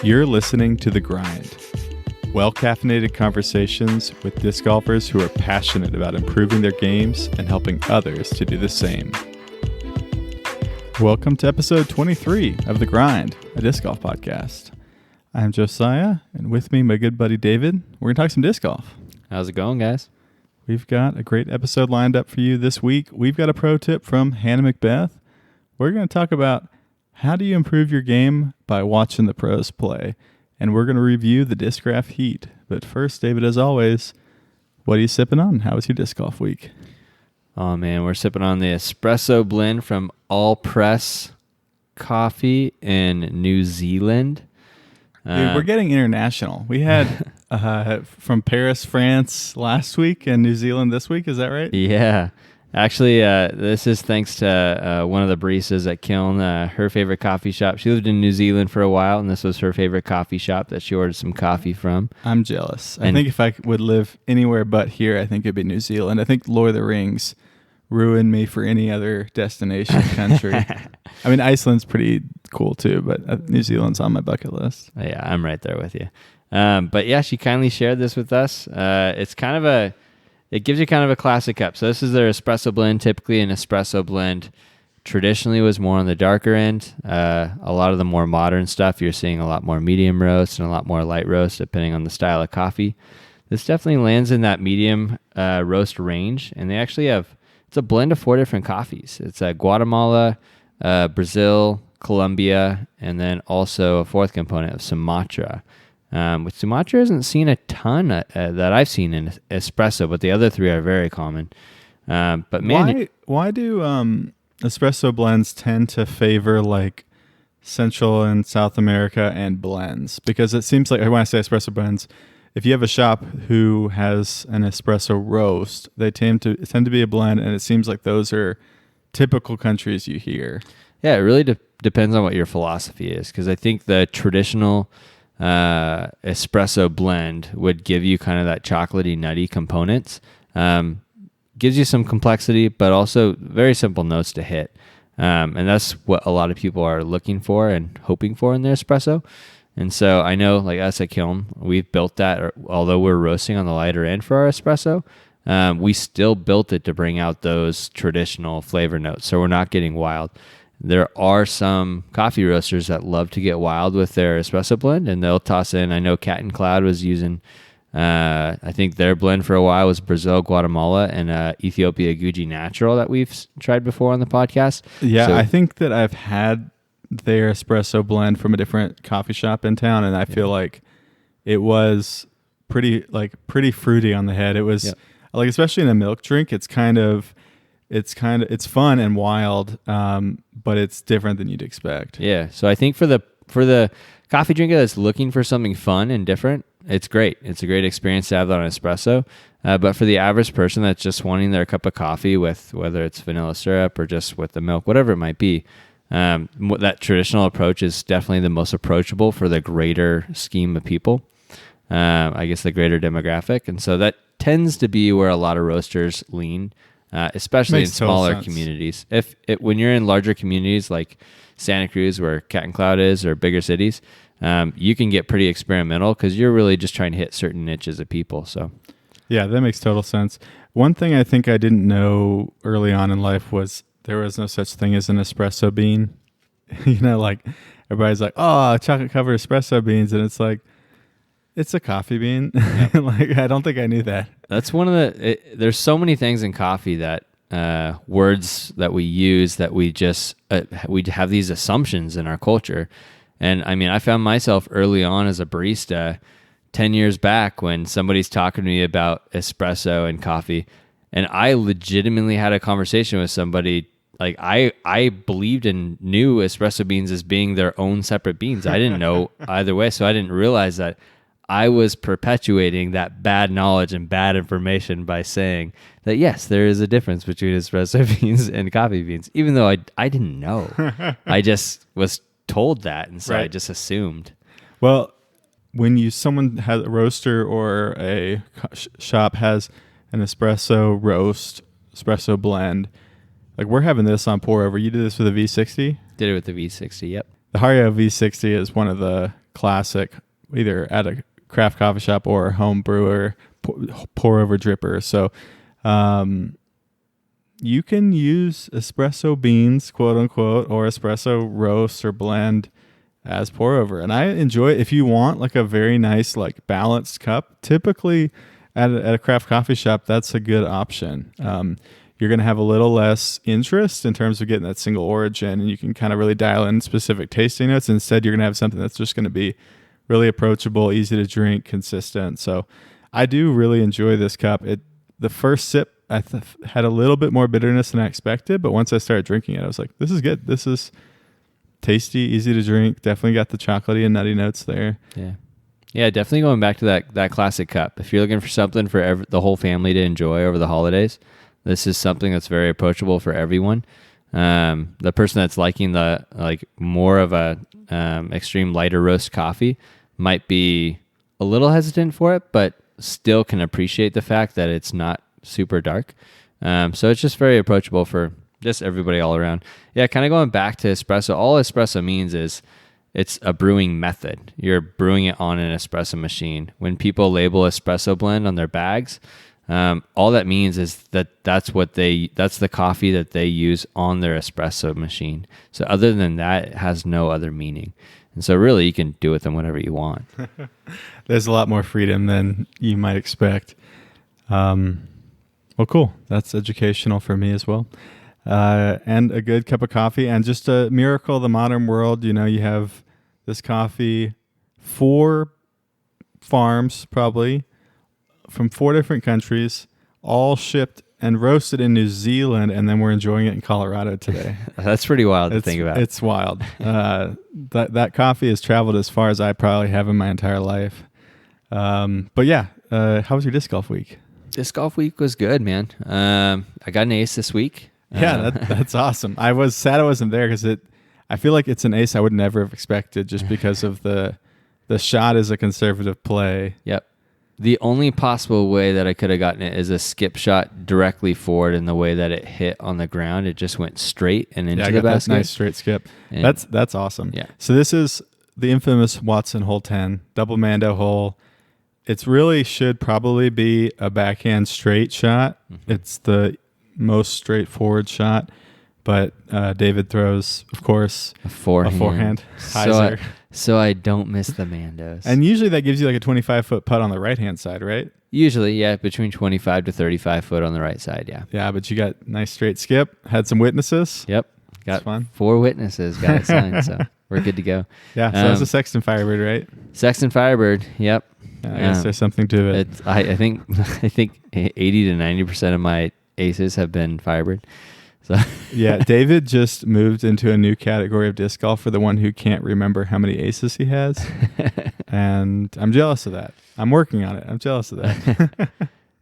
You're listening to The Grind, well-caffeinated conversations with disc golfers who are passionate about improving their games and helping others to do the same. Welcome to episode 23 of The Grind, a disc golf podcast. I'm Josiah, and with me, my good buddy David. We're going to talk some disc golf. How's it going, guys? We've got a great episode lined up for you this week. We've got a pro tip from Hannah McBeth. We're going to talk about how do you improve your game by watching the pros play. And we're going to review the Discraft Heat. But first, David, as always, what are you sipping on? How was your disc golf week? Oh, man, we're sipping on the Espresso Blend from Allpress Coffee in New Zealand. Dude, we're getting international. We had from Paris, France last week and New Zealand this week. Is that right? Yeah. Actually, this is thanks to one of the baristas at Kiln, her favorite coffee shop. She lived in New Zealand for a while, and this was her favorite coffee shop that she ordered some coffee from. I'm jealous. I think if I would live anywhere but here, I think it'd be New Zealand. I think Lord of the Rings ruined me for any other destination country. I mean, Iceland's pretty cool too, but New Zealand's on my bucket list. Yeah, I'm right there with you. But yeah, she kindly shared this with us. It gives you kind of a classic cup. So this is their Espresso Blend. Typically an Espresso Blend traditionally was more on the darker end. A lot of the more modern stuff, you're seeing a lot more medium roast and a lot more light roast depending on the style of coffee. This definitely lands in that medium roast range. And they actually it's a blend of 4 different coffees. It's Guatemala, Brazil, Colombia, and then also a fourth component of Sumatra. Which Sumatra hasn't seen a ton that I've seen in espresso, but the other 3 are very common. But man, why do espresso blends tend to favor like Central and South America and blends? Because it seems like when I say espresso blends, if you have a shop who has an espresso roast, they tend to be a blend, and it seems like those are typical countries you hear. Yeah, it really depends on what your philosophy is, because I think the traditional espresso blend would give you kind of that chocolatey, nutty components. Gives you some complexity, but also very simple notes to hit. And that's what a lot of people are looking for and hoping for in their espresso. And so I know, like us at Kiln, we've built that, although we're roasting on the lighter end for our espresso, we still built it to bring out those traditional flavor notes. So we're not getting wild. There are some coffee roasters that love to get wild with their espresso blend, and they'll toss in. I know Cat and Cloud was using, I think their blend for a while was Brazil, Guatemala, and Ethiopia Guji Natural that we've tried before on the podcast. Yeah, so, I think that I've had their espresso blend from a different coffee shop in town, and I feel like it was pretty fruity on the head. It was like, especially in a milk drink, it's fun and wild, but it's different than you'd expect. Yeah. So I think for the coffee drinker that's looking for something fun and different, it's great. It's a great experience to have that on espresso. But for the average person that's just wanting their cup of coffee with whether it's vanilla syrup or just with the milk, whatever it might be, that traditional approach is definitely the most approachable for the greater scheme of people. I guess the greater demographic. And so that tends to be where a lot of roasters lean. Especially in smaller communities. When you're in larger communities like Santa Cruz, where Cat and Cloud is, or bigger cities, you can get pretty experimental because you're really just trying to hit certain niches of people. So, yeah, that makes total sense. One thing I think I didn't know early on in life was there was no such thing as an espresso bean. Like everybody's like, "Oh, chocolate covered espresso beans," and it's like, it's a coffee bean. Yep. Like, I don't think I knew that. That's one of there's so many things in coffee that words that we use that we just, we have these assumptions in our culture. And I mean, I found myself early on as a barista 10 years back when somebody's talking to me about espresso and coffee. And I legitimately had a conversation with somebody. Like I believed and knew espresso beans as being their own separate beans. I didn't know either way. So I didn't realize that I was perpetuating that bad knowledge and bad information by saying that, yes, there is a difference between espresso beans and coffee beans, even though I didn't know. I just was told that, and so right. I just assumed. Well, when someone has a roaster or a shop has an espresso roast, espresso blend, like we're having this on pour over. You did this with a V60? Did it with the V60, yep. The Hario V60 is one of the classic, either at a craft coffee shop or a home brewer pour over dripper. So you can use espresso beans, quote unquote, or espresso roast or blend as pour over. And I enjoy it. If you want like a very nice, like balanced cup, typically at a craft coffee shop, that's a good option. You're going to have a little less interest in terms of getting that single origin, and you can kind of really dial in specific tasting notes. Instead, you're going to have something that's just going to be really approachable, easy to drink, consistent. So I do really enjoy this cup. The first sip, I had a little bit more bitterness than I expected, but once I started drinking it, I was like, this is good. This is tasty, easy to drink. Definitely got the chocolatey and nutty notes there. Yeah, definitely going back to that classic cup. If you're looking for something for the whole family to enjoy over the holidays, this is something that's very approachable for everyone. The person that's liking the more of a extreme lighter roast coffee might be a little hesitant for it, but still can appreciate the fact that it's not super dark. So it's just very approachable for just everybody all around. Yeah, kind of going back to espresso. All espresso means is it's a brewing method. You're brewing it on an espresso machine. When people label espresso blend on their bags, all that means is that's the coffee that they use on their espresso machine. So other than that, it has no other meaning. And so really you can do with them whatever you want. There's a lot more freedom than you might expect. Well, cool. That's educational for me as well. And a good cup of coffee, and just a miracle of the modern world. You know, you have this coffee, 4 farms probably, from 4 different countries, all shipped and roasted in New Zealand, and then we're enjoying it in Colorado today. That's pretty wild to think about. It's wild. That coffee has traveled as far as I probably have in my entire life. But yeah, how was your disc golf week? Disc golf week was good, man. I got an ace this week. Yeah, that's awesome. I was sad I wasn't there because I feel like it's an ace I would never have expected just because of the shot is a conservative play. Yep. The only possible way that I could have gotten it is a skip shot directly forward, in the way that it hit on the ground. It just went straight and into the basket. Nice straight skip. And that's awesome. Yeah. So this is the infamous Watson hole 10, double Mando hole. It's really should probably be a backhand straight shot. Mm-hmm. It's the most straightforward shot, but David throws, of course, a forehand hyzer. So I don't miss the Mandos. And usually that gives you like a 25-foot putt on the right-hand side, right? Usually, yeah, between 25 to 35 foot on the right side, yeah. Yeah, but you got nice straight skip, had some witnesses. Yep. Got 4 witnesses, got it signed, so we're good to go. Yeah, so that's a Sexton Firebird, right? Sexton Firebird, yep. I guess there's something to it. I think 80 to 90% of my aces have been Firebird. So yeah, David just moved into a new category of disc golf for the one who can't remember how many aces he has. And I'm jealous of that. I'm working on it. I'm jealous of that.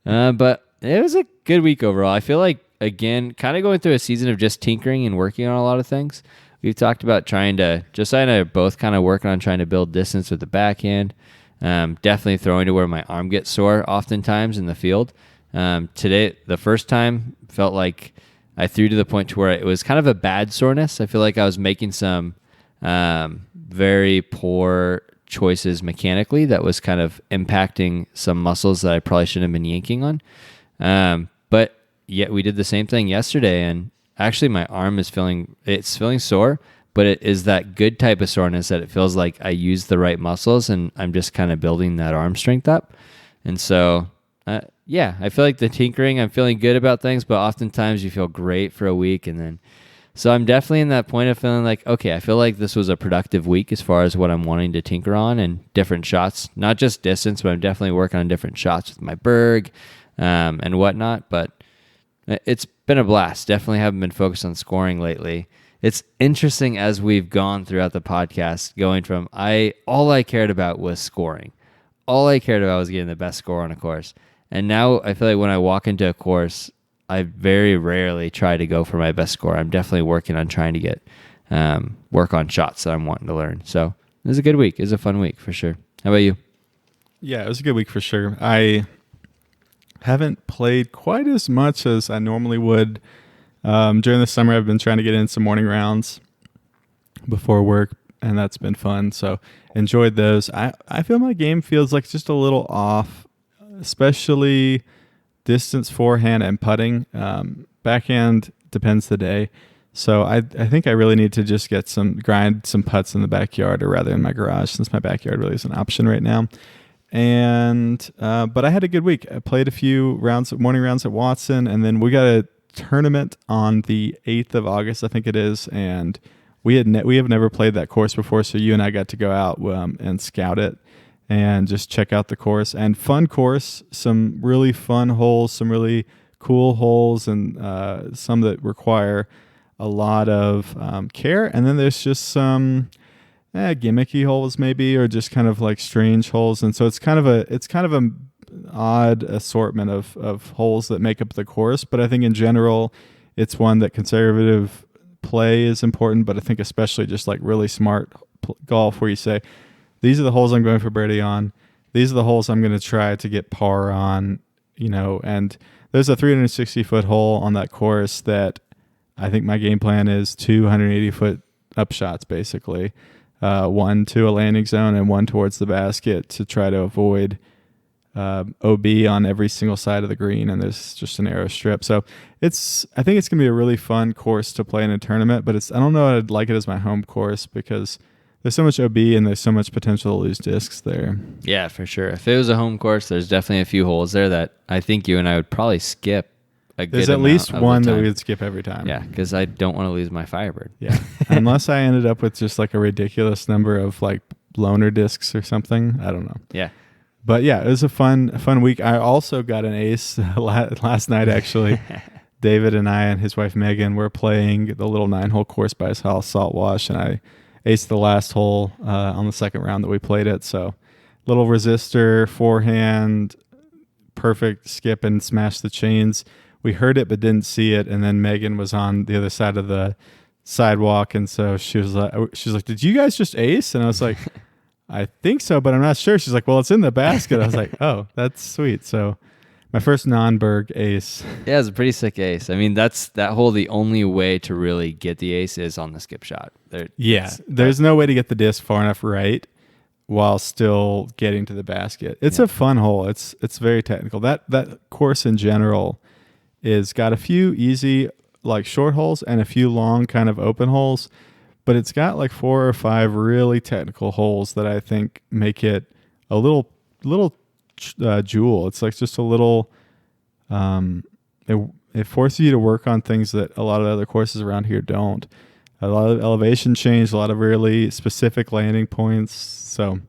But it was a good week overall. I feel like, again, kind of going through a season of just tinkering and working on a lot of things. We've talked about Josiah and I are both kind of working on trying to build distance with the backhand. Definitely throwing to where my arm gets sore oftentimes in the field. Today, the first time, felt like I threw to the point to where it was kind of a bad soreness. I feel like I was making some very poor choices mechanically that was kind of impacting some muscles that I probably shouldn't have been yanking on. But yet we did the same thing yesterday, and actually my arm is feeling sore, but it is that good type of soreness that it feels like I used the right muscles and I'm just kind of building that arm strength up. And so yeah, I feel like the tinkering, I'm feeling good about things, but oftentimes you feel great for a week. And then, so I'm definitely in that point of feeling like, okay, I feel like this was a productive week as far as what I'm wanting to tinker on and different shots, not just distance, but I'm definitely working on different shots with my Berg and whatnot. But it's been a blast. Definitely haven't been focused on scoring lately. It's interesting as we've gone throughout the podcast, going from all I cared about was scoring. All I cared about was getting the best score on a course. And now I feel like when I walk into a course, I very rarely try to go for my best score. I'm definitely working on trying to get work on shots that I'm wanting to learn. So it was a good week. It was a fun week for sure. How about you? Yeah, it was a good week for sure. I haven't played quite as much as I normally would. During the summer, I've been trying to get in some morning rounds before work. and that's been fun. So enjoyed those. I feel my game feels like just a little off, especially distance, forehand, and putting. Backhand depends the day. So I think I really need to just grind some putts in the backyard or rather in my garage, since my backyard really is an option right now. And but I had a good week. I played a few morning rounds at Watson, and then we got a tournament on the 8th of August, I think it is, and we have never played that course before, so you and I got to go out and scout it and just check out the course. And fun course, some really fun holes, some really cool holes, and some that require a lot of care. And then there's just some gimmicky holes maybe, or just kind of like strange holes. And so it's kind of a odd assortment of holes that make up the course. But I think in general, it's one that conservative play is important, but I think especially just like really smart golf where you say, these are the holes I'm going for birdie on. These are the holes I'm going to try to get par on, and there's a 360-foot hole on that course that I think my game plan is 280-foot up shots, basically. One to a landing zone and one towards the basket to try to avoid OB on every single side of the green, and there's just an arrow strip. So I think it's going to be a really fun course to play in a tournament, but I don't know I'd like it as my home course because there's so much OB and there's so much potential to lose discs there. Yeah, for sure. If it was a home course, there's definitely a few holes there that I think you and I would probably skip. There's at least one that we would skip every time. Yeah, because I don't want to lose my Firebird. Yeah, unless I ended up with just like a ridiculous number of like loaner discs or something. I don't know. Yeah. But yeah, it was a fun week. I also got an ace last night, actually. David and I and his wife Megan were playing the little 9-hole course by his house, Saltwash, and I aced the last hole on the second round that we played it. So little resistor, forehand, perfect skip and smash the chains. We heard it but didn't see it, and then Megan was on the other side of the sidewalk, and so she was like, "Did you guys just ace?" And I was like, "I think so, but I'm not sure." She's like, "Well, it's in the basket." I was like, "Oh, that's sweet." So my first non-Berg ace. Yeah, it's a pretty sick ace. I mean, that's that hole. The only way to really get the ace is on the skip shot. There's no way to get the disc far enough right while still getting to the basket. It's a fun hole. It's very technical. That course in general is got a few easy like short holes and a few long kind of open holes, but it's got like 4 or 5 really technical holes that I think make it a little jewel. It's like just a little it forces you to work on things that a lot of other courses around here don't. A lot of elevation change, a lot of really specific landing points. So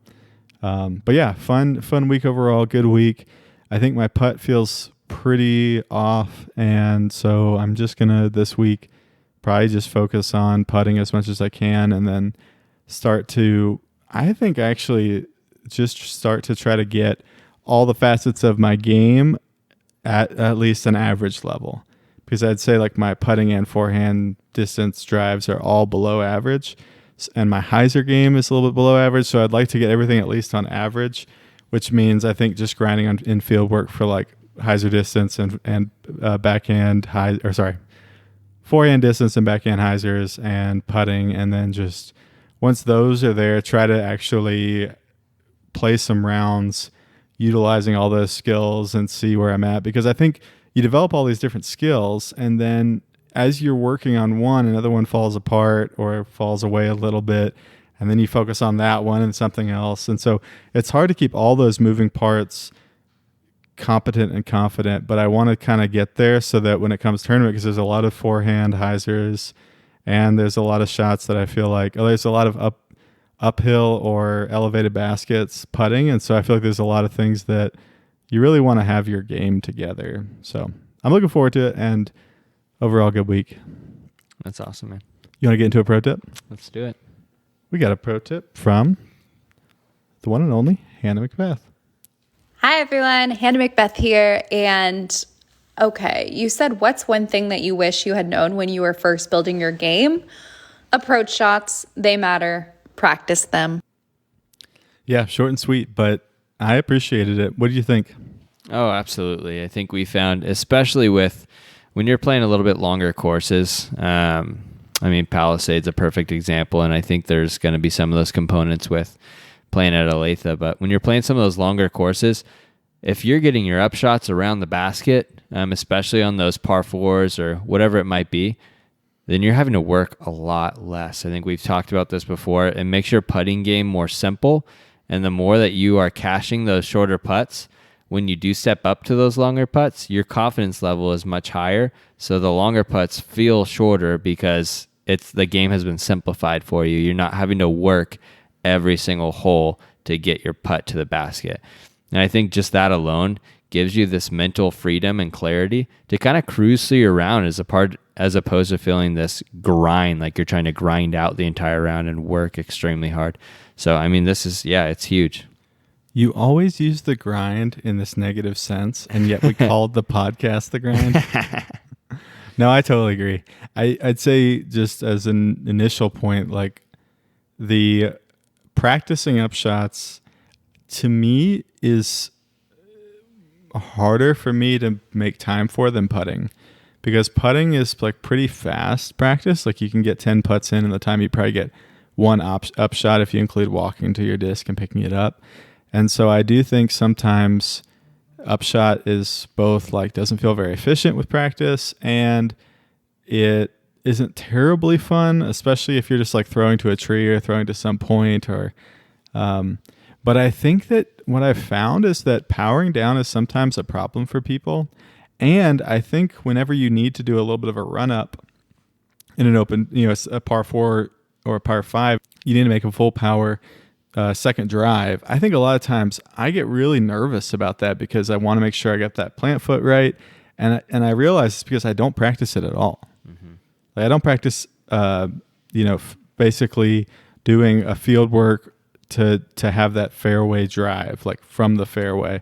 but yeah, fun week overall, good week. I think my putt feels pretty off, and so I'm just gonna this week probably just focus on putting as much as I can, and then start to try to get all the facets of my game at least an average level, because I'd say like my putting and forehand distance drives are all below average, and my hyzer game is a little bit below average, so I'd like to get everything at least on average, which means I think just grinding on in-field work for like hyzer distance and backhand forehand distance and backhand hyzers and putting, and then just once those are there, try to actually play some rounds utilizing all those skills and see where I'm at, because I think you develop all these different skills, and then as you're working on one, another one falls apart or falls away a little bit, and then you focus on that one and something else, and so it's hard to keep all those moving parts competent and confident, but I want to kind of get there so that when it comes to tournament, because there's a lot of forehand hyzers and there's a lot of shots that I feel like there's a lot of uphill or elevated baskets putting, and so I feel like there's a lot of things that you really want to have your game together. So I'm looking forward to it, and overall good week. That's awesome, man. You want to get into a pro tip? Let's do it. We got a pro tip from the one and only Hannah McBeth. Hi everyone, Hannah McBeth here, and okay, you said what's one thing that you wish you had known when you were first building your game? Approach shots, they matter, practice them. Yeah, short and sweet, but I appreciated it. What do you think? Oh, absolutely. I think we found, especially with when you're playing a little bit longer courses, I mean, Palisade's a perfect example, and I think there's going to be some of those components with playing at Olathe. But when you're playing some of those longer courses, if you're getting your upshots around the basket, especially on those par fours or whatever it might be, then you're having to work a lot less. I think we've talked about this before. It makes your putting game more simple, and the more that you are cashing those shorter putts, when you do step up to those longer putts, your confidence level is much higher. So the longer putts feel shorter because the game has been simplified for you. You're not having to work every single hole to get your putt to the basket. And I think just that alone gives you this mental freedom and clarity to kind of cruise through your round as opposed to feeling this grind, like you're trying to grind out the entire round and work extremely hard. So, I mean, it's huge. You always use the grind in this negative sense, and yet we called the podcast the grind. No, I totally agree. I'd say just as an initial point, like the practicing upshots to me is harder for me to make time for than putting, because putting is like pretty fast practice. Like you can get 10 putts in the time you probably get one upshot if you include walking to your disc and picking it up. And so I do think sometimes upshot is both like doesn't feel very efficient with practice, and it isn't terribly fun, especially if you're just like throwing to a tree or throwing to some point or but I think that what I've found is that powering down is sometimes a problem for people. And I think whenever you need to do a little bit of a run up in an open, a par 4 or a par 5, you need to make a full power second drive. I think a lot of times I get really nervous about that because I want to make sure I got that plant foot right. And I realize it's because I don't practice it at all. Mm-hmm. Like I don't practice, basically doing a field work to have that fairway drive, like from the fairway.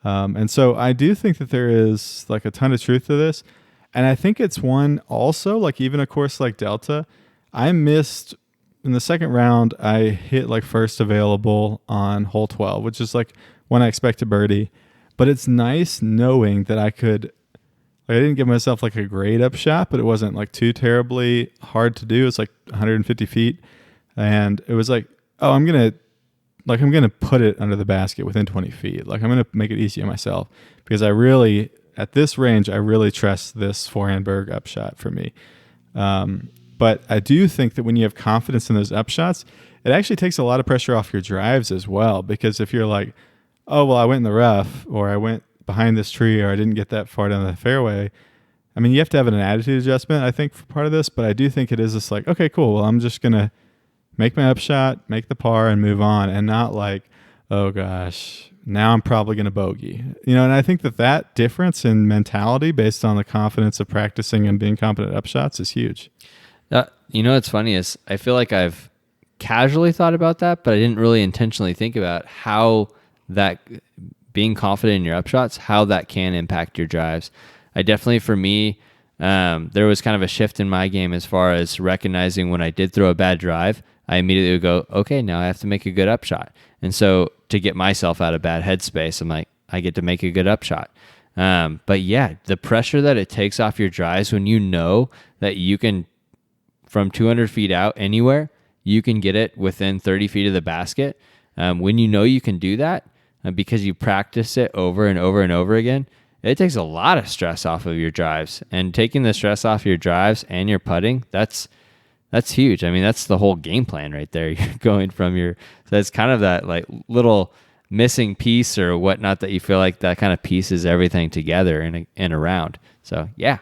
And so I do think that there is like a ton of truth to this. And I think it's one also, like even a course like Delta, I missed in the second round, I hit like first available on hole 12, which is like when I expect to birdie. But it's nice knowing that I didn't give myself like a great up shot, but it wasn't like too terribly hard to do. It's like 150 feet. And it was like, oh, I'm going to put it under the basket within 20 feet. Like I'm going to make it easy on myself because at this range, I really trust this forehand berg upshot for me. But I do think that when you have confidence in those upshots, it actually takes a lot of pressure off your drives as well. Because if you're like, oh, well, I went in the rough or I went behind this tree or I didn't get that far down the fairway. I mean, you have to have an attitude adjustment, I think, for part of this. But I do think it is just like, okay, cool. Well, I'm just going to make my upshot, make the par, and move on, and not like, oh gosh, now I'm probably going to bogey. And I think that difference in mentality based on the confidence of practicing and being competent at upshots is huge. What's funny is I feel like I've casually thought about that, but I didn't really intentionally think about how that being confident in your upshots, how that can impact your drives. I definitely, for me, there was kind of a shift in my game as far as recognizing when I did throw a bad drive, I immediately would go, okay, now I have to make a good upshot. And so to get myself out of bad headspace, I'm like, I get to make a good upshot. But yeah, the pressure that it takes off your drives when you know that you can, from 200 feet out anywhere, you can get it within 30 feet of the basket. When you know you can do that, because you practice it over and over and over again, it takes a lot of stress off of your drives. And taking the stress off your drives and your putting, that's huge. I mean, that's the whole game plan right there. You're going from so it's kind of that like little missing piece or whatnot that you feel like that kind of pieces everything together in a round. So yeah.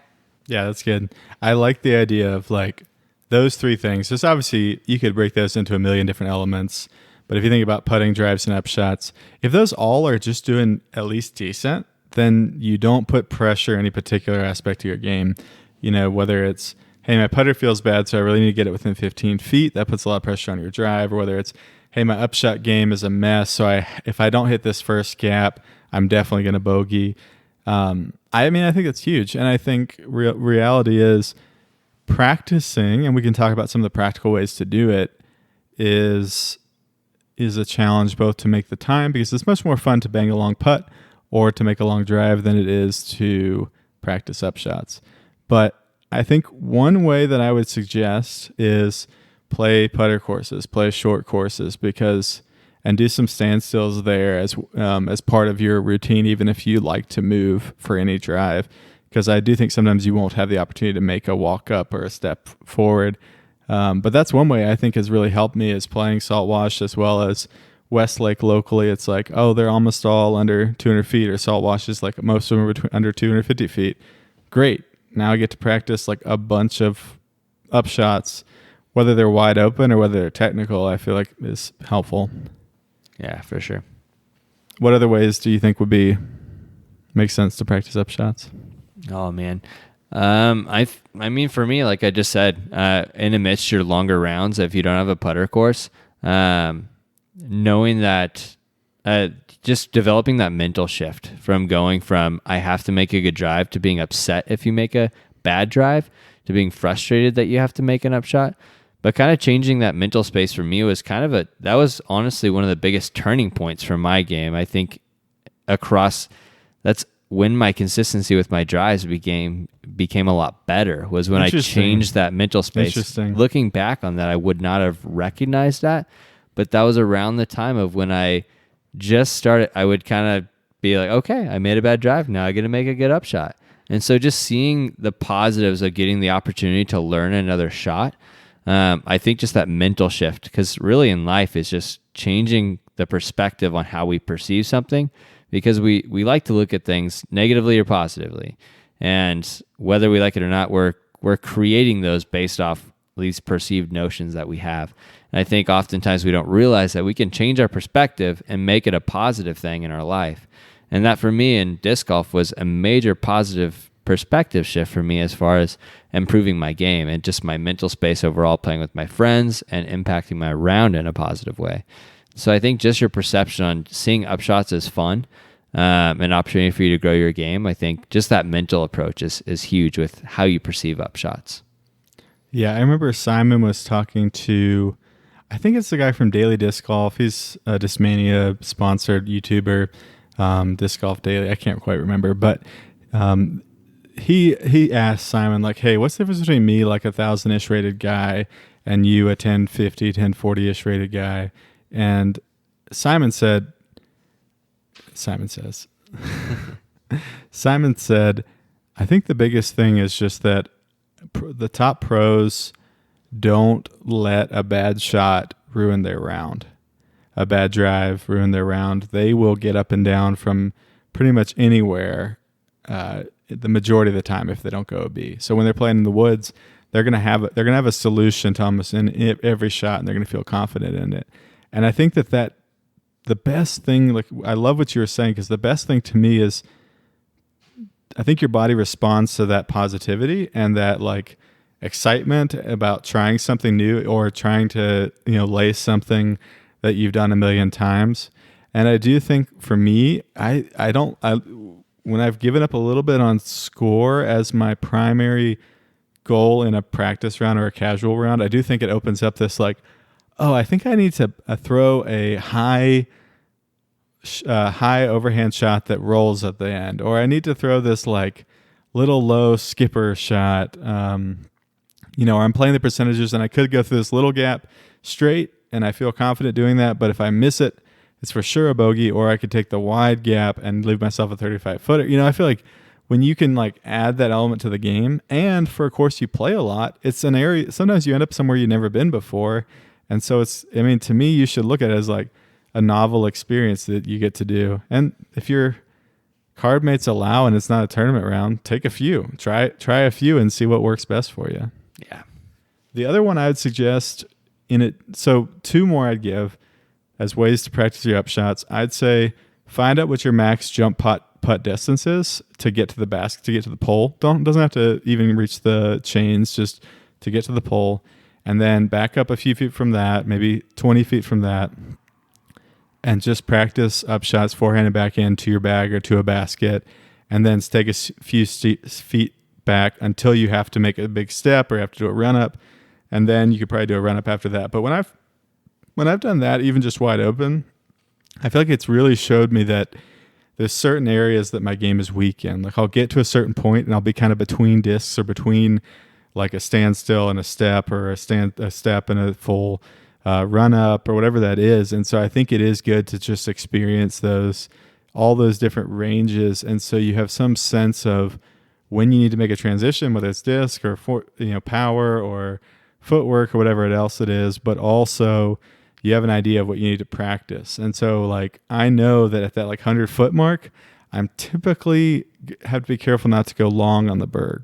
Yeah, that's good. I like the idea of like those three things. Just obviously you could break those into a million different elements. But if you think about putting, drives, and upshots, if those all are just doing at least decent, then you don't put pressure any particular aspect of your game. Whether it's, hey, my putter feels bad, so I really need to get it within 15 feet. That puts a lot of pressure on your drive. Or whether it's, hey, my upshot game is a mess, so if I don't hit this first gap, I'm definitely going to bogey. I think it's huge. And I think reality is practicing, and we can talk about some of the practical ways to do it, is a challenge both to make the time, because it's much more fun to bang a long putt or to make a long drive than it is to practice upshots. But I think one way that I would suggest is play putter courses, play short courses, and do some standstills there as part of your routine, even if you like to move for any drive. Because I do think sometimes you won't have the opportunity to make a walk up or a step forward. But that's one way I think has really helped me, is playing Saltwash as well as Westlake locally. It's like, oh, they're almost all under 200 feet, or Saltwash is like most of them are under 250 feet. Great. Now I get to practice like a bunch of upshots, whether they're wide open or whether they're technical. I feel like is helpful. Yeah, for sure. What other ways do you think would make sense to practice upshots? Oh man. I mean, for me, like I just said, in amidst your longer rounds, if you don't have a putter course, knowing that, just developing that mental shift from going from I have to make a good drive to being upset if you make a bad drive to being frustrated that you have to make an upshot. But kind of changing that mental space for me was that was honestly one of the biggest turning points for my game. I think that's when my consistency with my drives became a lot better, was when I changed that mental space. Looking back on that, I would not have recognized that, but that was around the time of when I just started. I would kind of be like, okay, I made a bad drive. Now I got to make a good upshot. And so just seeing the positives of getting the opportunity to learn another shot, I think just that mental shift, because really in life is just changing the perspective on how we perceive something, because we like to look at things negatively or positively. And whether we like it or not, we're creating those based off these perceived notions that we have. And I think oftentimes we don't realize that we can change our perspective and make it a positive thing in our life. And that for me in disc golf was a major positive perspective shift for me as far as improving my game and just my mental space overall, playing with my friends and impacting my round in a positive way. So I think just your perception on seeing upshots as fun, an opportunity for you to grow your game. I think just that mental approach is huge with how you perceive upshots. Yeah, I remember Simon was talking to, I think it's the guy from Daily Disc Golf. He's a Discmania sponsored YouTuber, Disc Golf Daily. I can't quite remember, but he asked Simon, like, hey, what's the difference between me, like 1,000-ish rated guy, and you, a 1050, 1040-ish rated guy? And Simon said, I think the biggest thing is just that the top pros don't let a bad shot ruin their round, a bad drive ruin their round. They will get up and down from pretty much anywhere the majority of the time if they don't go OB. So when they're playing in the woods, they're gonna have a solution to almost in every shot, and they're gonna feel confident in it. And I think that the best thing, like I love what you were saying, because the best thing to me is I think your body responds to that positivity and that like excitement about trying something new or trying to, lace something that you've done a million times. And I do think for me, when I've given up a little bit on score as my primary goal in a practice round or a casual round, I do think it opens up this like, oh, I think I need to throw a high overhand shot that rolls at the end, or I need to throw this like little low skipper shot, or I'm playing the percentages and I could go through this little gap straight and I feel confident doing that, but if I miss it, it's for sure a bogey, or I could take the wide gap and leave myself a 35-footer. I feel like when you can like add that element to the game, and for a course you play a lot, it's an area, sometimes you end up somewhere you've never been before. And so to me, you should look at it as like a novel experience that you get to do. And if your card mates allow and it's not a tournament round, take a few, try a few and see what works best for you. Yeah. The other one I would suggest so two more I'd give as ways to practice your upshots. I'd say find out what your max jump putt distance is to get to the basket, to get to the pole. Doesn't have to even reach the chains, just to get to the pole. And then back up a few feet from that, maybe 20 feet from that, and just practice upshots forehand and backhand to your bag or to a basket, and then take a few feet back until you have to make a big step or have to do a run up, and then you could probably do a run up after that. But when I've done that, even just wide open, I feel like it's really showed me that there's certain areas that my game is weak in. Like I'll get to a certain point and I'll be kind of between discs or between like a standstill and a step, or a step and a full run up, or whatever that is. And so I think it is good to just experience all those different ranges. And so you have some sense of when you need to make a transition, whether it's disc or power or footwork or whatever else it is, but also you have an idea of what you need to practice. And so like, I know that at that like 100-foot mark, I'm typically have to be careful not to go long on the berg.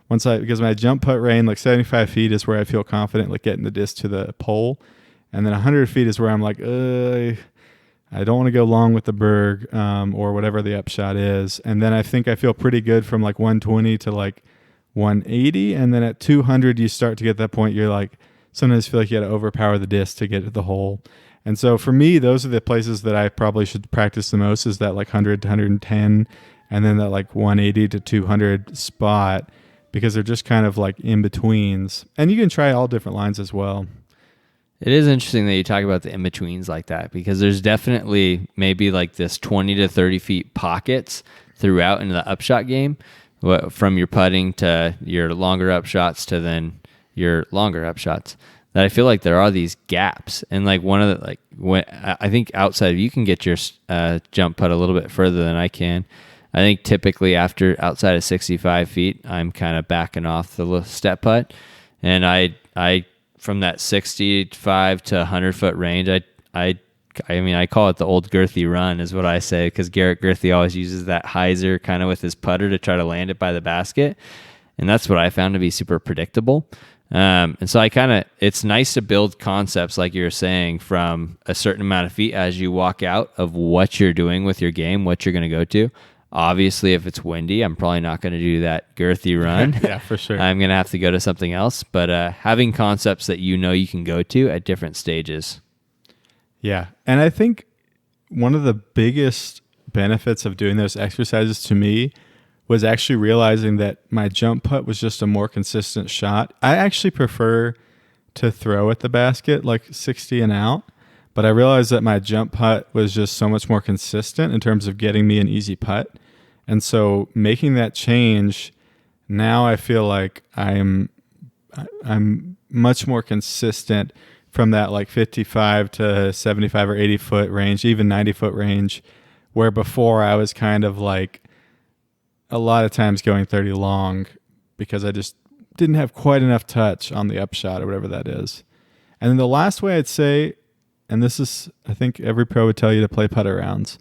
Because my jump putt range, like 75 feet is where I feel confident, like getting the disc to the pole. And then 100 feet is where I'm like, I don't want to go long with the berg, or whatever the upshot is. And then I think I feel pretty good from like 120 to like 180. And then at 200, you start to get that point. You're like, sometimes feel like you got to overpower the disc to get to the hole. And so for me, those are the places that I probably should practice the most, is that like 100 to 110, and then that like 180 to 200 spot, because they're just kind of like in betweens. And you can try all different lines as well. It is interesting that you talk about the in-betweens like that, because there's definitely maybe like this 20 to 30 feet pockets throughout into the upshot game, from your putting to your longer upshots to then your longer upshots, that I feel like there are these gaps. And like one of the, like, when I think outside of, you can get your jump putt a little bit further than I can. I think typically outside of 65 feet, I'm kind of backing off the little step putt. And I from that 65 to 100-foot range, I mean, I call it the old girthy run is what I say, because Garrett Girthy always uses that hyzer kind of with his putter to try to land it by the basket. And that's what I found to be super predictable. And so it's nice to build concepts, like you were saying, from a certain amount of feet as you walk out of what you're doing with your game, what you're going to go to. Obviously, if it's windy, I'm probably not going to do that girthy run. Yeah, for sure. I'm going to have to go to something else. But having concepts that you can go to at different stages. Yeah. And I think one of the biggest benefits of doing those exercises to me was actually realizing that my jump putt was just a more consistent shot. I actually prefer to throw at the basket like 60 and out, but I realized that my jump putt was just so much more consistent in terms of getting me an easy putt. And so making that change, now I feel like I'm much more consistent from that like 55 to 75 or 80 foot range, even 90 foot range, where before I was kind of like a lot of times going 30 long because I just didn't have quite enough touch on the upshot or whatever that is. And then the last way I'd say, and this is, I think every pro would tell you to play putter rounds,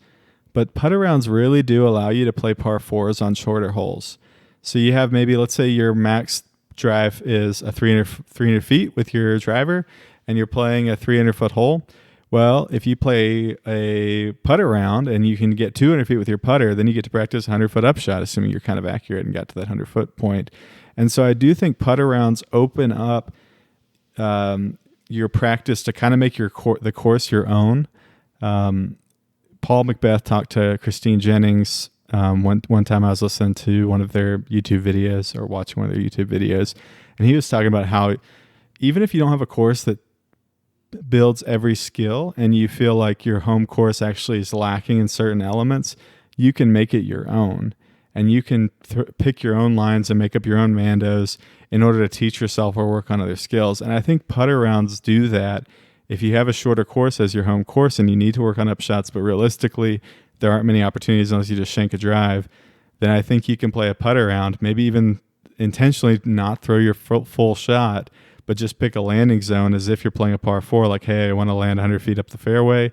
but putter rounds really do allow you to play par fours on shorter holes. So you have maybe, let's say your max drive is a 300 feet with your driver, and you're playing a 300-foot hole. Well, if you play a putter round and you can get 200 feet with your putter, then you get to practice 100-foot upshot, assuming you're kind of accurate and got to that 100-foot point. And so I do think putter rounds open up your practice to kind of make the course your own. Paul McBeth talked to Christine Jennings one time. I was listening to one of their YouTube videos, or watching one of their YouTube videos, and he was talking about how even if you don't have a course that builds every skill and you feel like your home course actually is lacking in certain elements, you can make it your own, and you can pick your own lines and make up your own mandos in order to teach yourself or work on other skills. And I think putter rounds do that. If you have a shorter course as your home course and you need to work on upshots, but realistically there aren't many opportunities unless you just shank a drive, then I think you can play a putter round, maybe even intentionally not throw your full shot, but just pick a landing zone as if you're playing a par four. Like, hey, I want to land 100 feet up the fairway,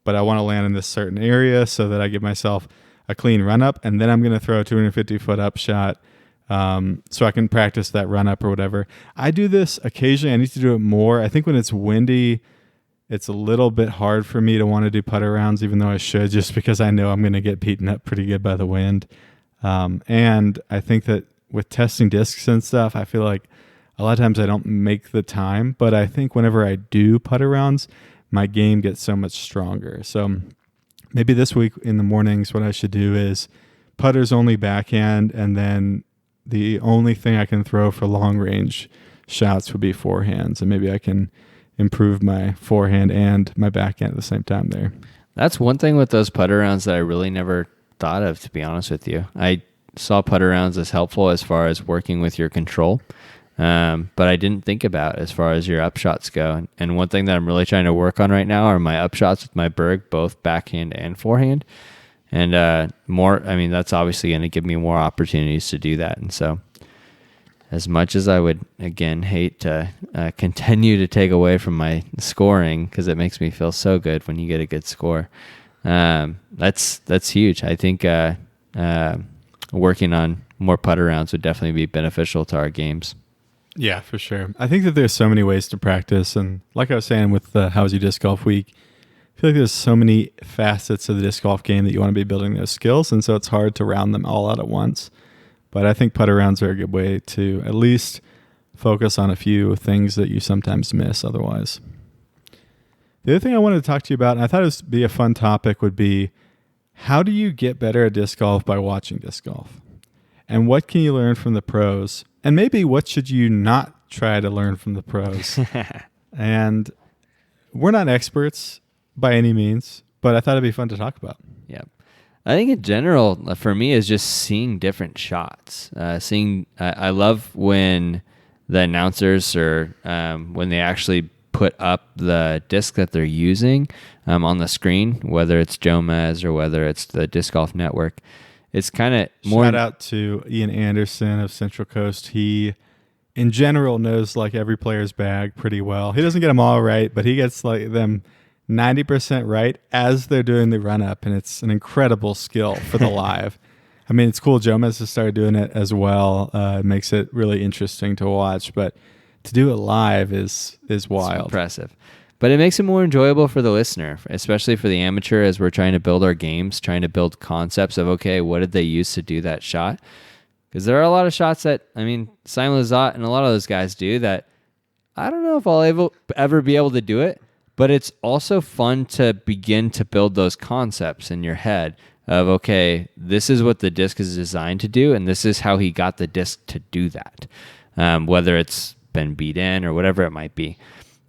but I want to land in this certain area so that I give myself a clean run up, and then I'm going to throw a 250-foot upshot so I can practice that run up or whatever. I do this occasionally. I need to do it more. I think when it's windy, it's a little bit hard for me to want to do putter rounds, even though I should, just because I know I'm going to get beaten up pretty good by the wind. And I think that with testing discs and stuff, I feel like a lot of times I don't make the time, but I think whenever I do putter rounds, my game gets so much stronger. So maybe this week in the mornings, what I should do is putters only backhand, and then the only thing I can throw for long range shots would be forehands, and maybe I can improve my forehand and my backhand at the same time there. That's one thing with those putter rounds that I really never thought of, to be honest with you. I saw putter rounds as helpful as far as working with your control, but I didn't think about as far as your upshots go. And one thing that I'm really trying to work on right now are my upshots with my Berg, both backhand and forehand. And that's obviously going to give me more opportunities to do that. And so, as much as I would, again, hate to continue to take away from my scoring, because it makes me feel so good when you get a good score, that's huge. I think working on more putter rounds would definitely be beneficial to our games. Yeah, for sure. I think that there's so many ways to practice. And like I was saying with the How's Your Disc Golf Week, I feel like there's so many facets of the disc golf game that you want to be building those skills. And so it's hard to round them all out at once. But I think putter rounds are a good way to at least focus on a few things that you sometimes miss otherwise. The other thing I wanted to talk to you about, and I thought it would be a fun topic, would be how do you get better at disc golf by watching disc golf? And what can you learn from the pros? And maybe what should you not try to learn from the pros? And we're not experts by any means, but I thought it'd be fun to talk about. Yeah. I think in general, for me, is just seeing different shots. I love when the announcers or when they actually put up the disc that they're using on the screen, whether it's Jomez or whether it's the Disc Golf Network. It's kind of more... Shout out to Ian Anderson of Central Coast. He, in general, knows like every player's bag pretty well. He doesn't get them all right, but he gets like them 90% right as they're doing the run-up, and it's an incredible skill for the live. I mean, it's cool. Jomez has started doing it as well. It makes it really interesting to watch, but to do it live is wild. It's impressive. But it makes it more enjoyable for the listener, especially for the amateur as we're trying to build our games, trying to build concepts of, okay, what did they use to do that shot? Because there are a lot of shots that, Simon Lizotte and a lot of those guys do that I don't know if I'll ever be able to do it, but it's also fun to begin to build those concepts in your head of, okay, this is what the disc is designed to do, and this is how he got the disc to do that, whether it's been beat in or whatever it might be.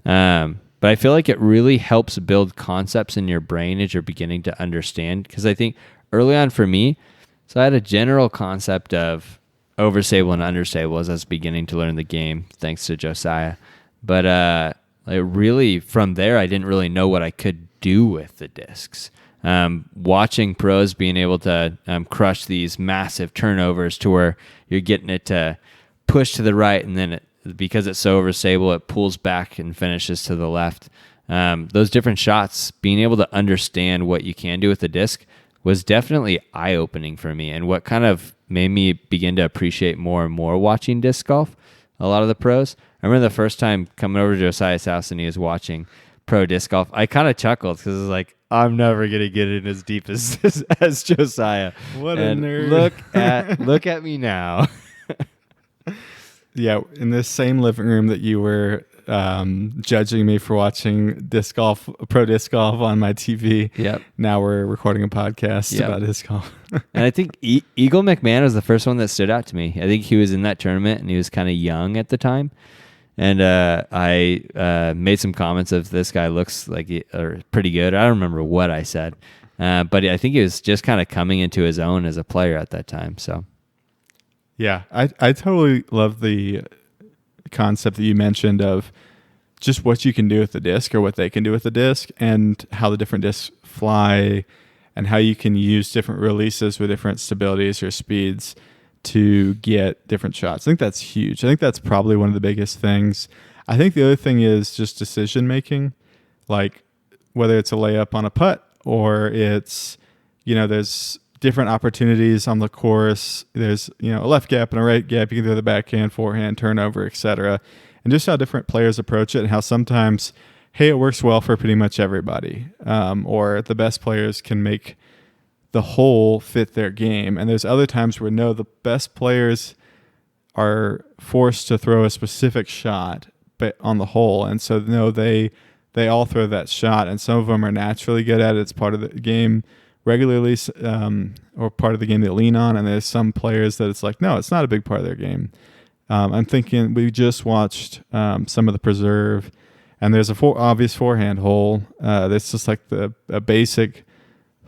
But I feel like it really helps build concepts in your brain as you're beginning to understand, because I think early on for me, so I had a general concept of overstable and understable as I was beginning to learn the game, thanks to Josiah. But really, from there, I didn't really know what I could do with the discs. Watching pros being able to crush these massive turnovers to where you're getting it to push to the right, and then because it's so overstable, it pulls back and finishes to the left. Those different shots, being able to understand what you can do with the disc was definitely eye-opening for me, and what kind of made me begin to appreciate more and more watching disc golf, a lot of the pros. I remember the first time coming over to Josiah's house and he was watching pro disc golf, I kind of chuckled because I was like, I'm never going to get in as deep as Josiah. What and a nerd. Look at me now. Yeah, in this same living room that you were judging me for watching pro disc golf on my TV. Yep. Now we're recording a podcast about disc golf. And I think Eagle McMahon was the first one that stood out to me. I think he was in that tournament and he was kind of young at the time. And I made some comments of this guy looks like pretty good. I don't remember what I said, but I think he was just kind of coming into his own as a player at that time. So, yeah, I totally love the concept that you mentioned of just what you can do with the disc, or what they can do with the disc, and how the different discs fly, and how you can use different releases with different stabilities or speeds to get different shots. I think that's huge. I think that's probably one of the biggest things. I think the other thing is just decision making, like whether it's a layup on a putt, or it's, there's different opportunities on the course. There's, a left gap and a right gap. You can do the backhand, forehand, turnover, etc. And just how different players approach it, and how sometimes, hey, it works well for pretty much everybody. Or the best players can make the whole fit their game. And there's other times where no, the best players are forced to throw a specific shot but on the whole. And so no, they all throw that shot, and some of them are naturally good at it. It's part of the game regularly, or part of the game they lean on. And there's some players that it's like, no, it's not a big part of their game. I'm thinking we just watched some of the Preserve, and there's a obvious forehand hole. That's just like a basic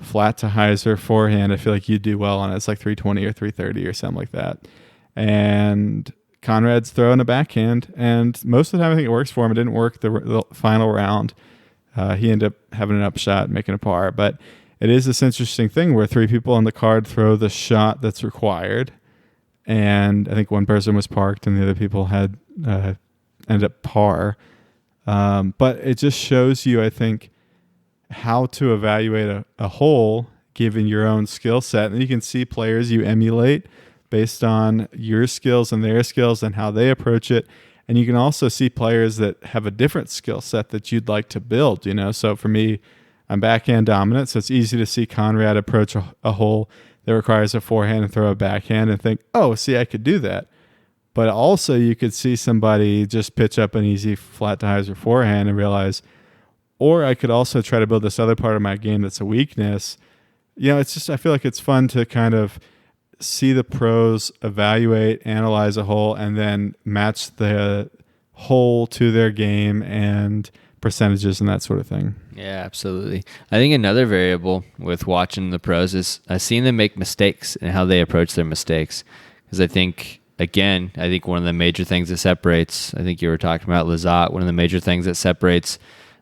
flat to hyzer forehand, I feel like you'd do well on it. It's like 320 or 330 or something like that. And Conrad's throwing a backhand, and most of the time I think it works for him. It didn't work the final round. He ended up having an upshot, making a par. But it is this interesting thing where 3 people on the card throw the shot that's required, and I think one person was parked and the other people had ended up par. But it just shows you, I think, how to evaluate a hole given your own skill set. And you can see players you emulate based on your skills and their skills and how they approach it. And you can also see players that have a different skill set that you'd like to build, you know. So for me, I'm backhand dominant, so it's easy to see Conrad approach a hole that requires a forehand and throw a backhand and think, oh, see, I could do that. But also you could see somebody just pitch up an easy flat to hyzer forehand and realize, or I could also try to build this other part of my game that's a weakness. You know, it's just, I feel like it's fun to kind of see the pros evaluate, analyze a hole, and then match the hole to their game and percentages and that sort of thing. Yeah, absolutely. I think another variable with watching the pros is seeing them make mistakes and how they approach their mistakes. Because I think one of the major things that separates, I think you were talking about Lizotte, one of the major things that separates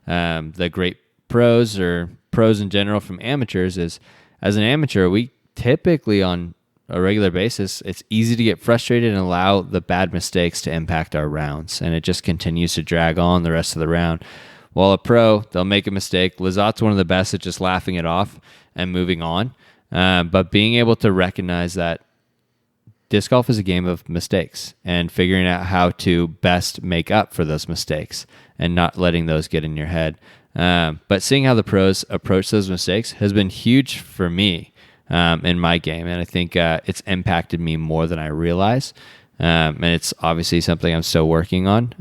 the great pros or pros in general from amateurs is, as an amateur, we typically on a regular basis, it's easy to get frustrated and allow the bad mistakes to impact our rounds, and it just continues to drag on the rest of the round. While a pro, they'll make a mistake. Lizotte's one of the best at just laughing it off and moving on, but being able to recognize that disc golf is a game of mistakes and figuring out how to best make up for those mistakes and not letting those get in your head. But seeing how the pros approach those mistakes has been huge for me in my game. And I think it's impacted me more than I realize. And it's obviously something I'm still working on,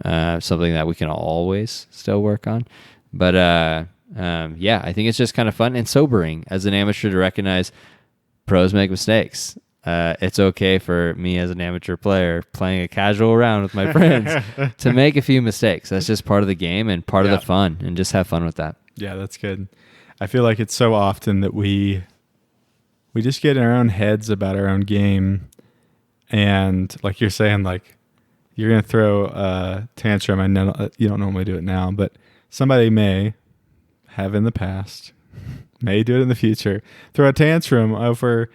something that we can always still work on. But yeah, I think it's just kind of fun and sobering as an amateur to recognize pros make mistakes. It's okay for me as an amateur player playing a casual round with my friends to make a few mistakes. That's just part of the game and part of the fun, and just have fun with that. Yeah, that's good. I feel like it's so often that we just get in our own heads about our own game. And like you're saying, like you're going to throw a tantrum. I know you don't normally do it now, but somebody may have in the past, may do it in the future, throw a tantrum over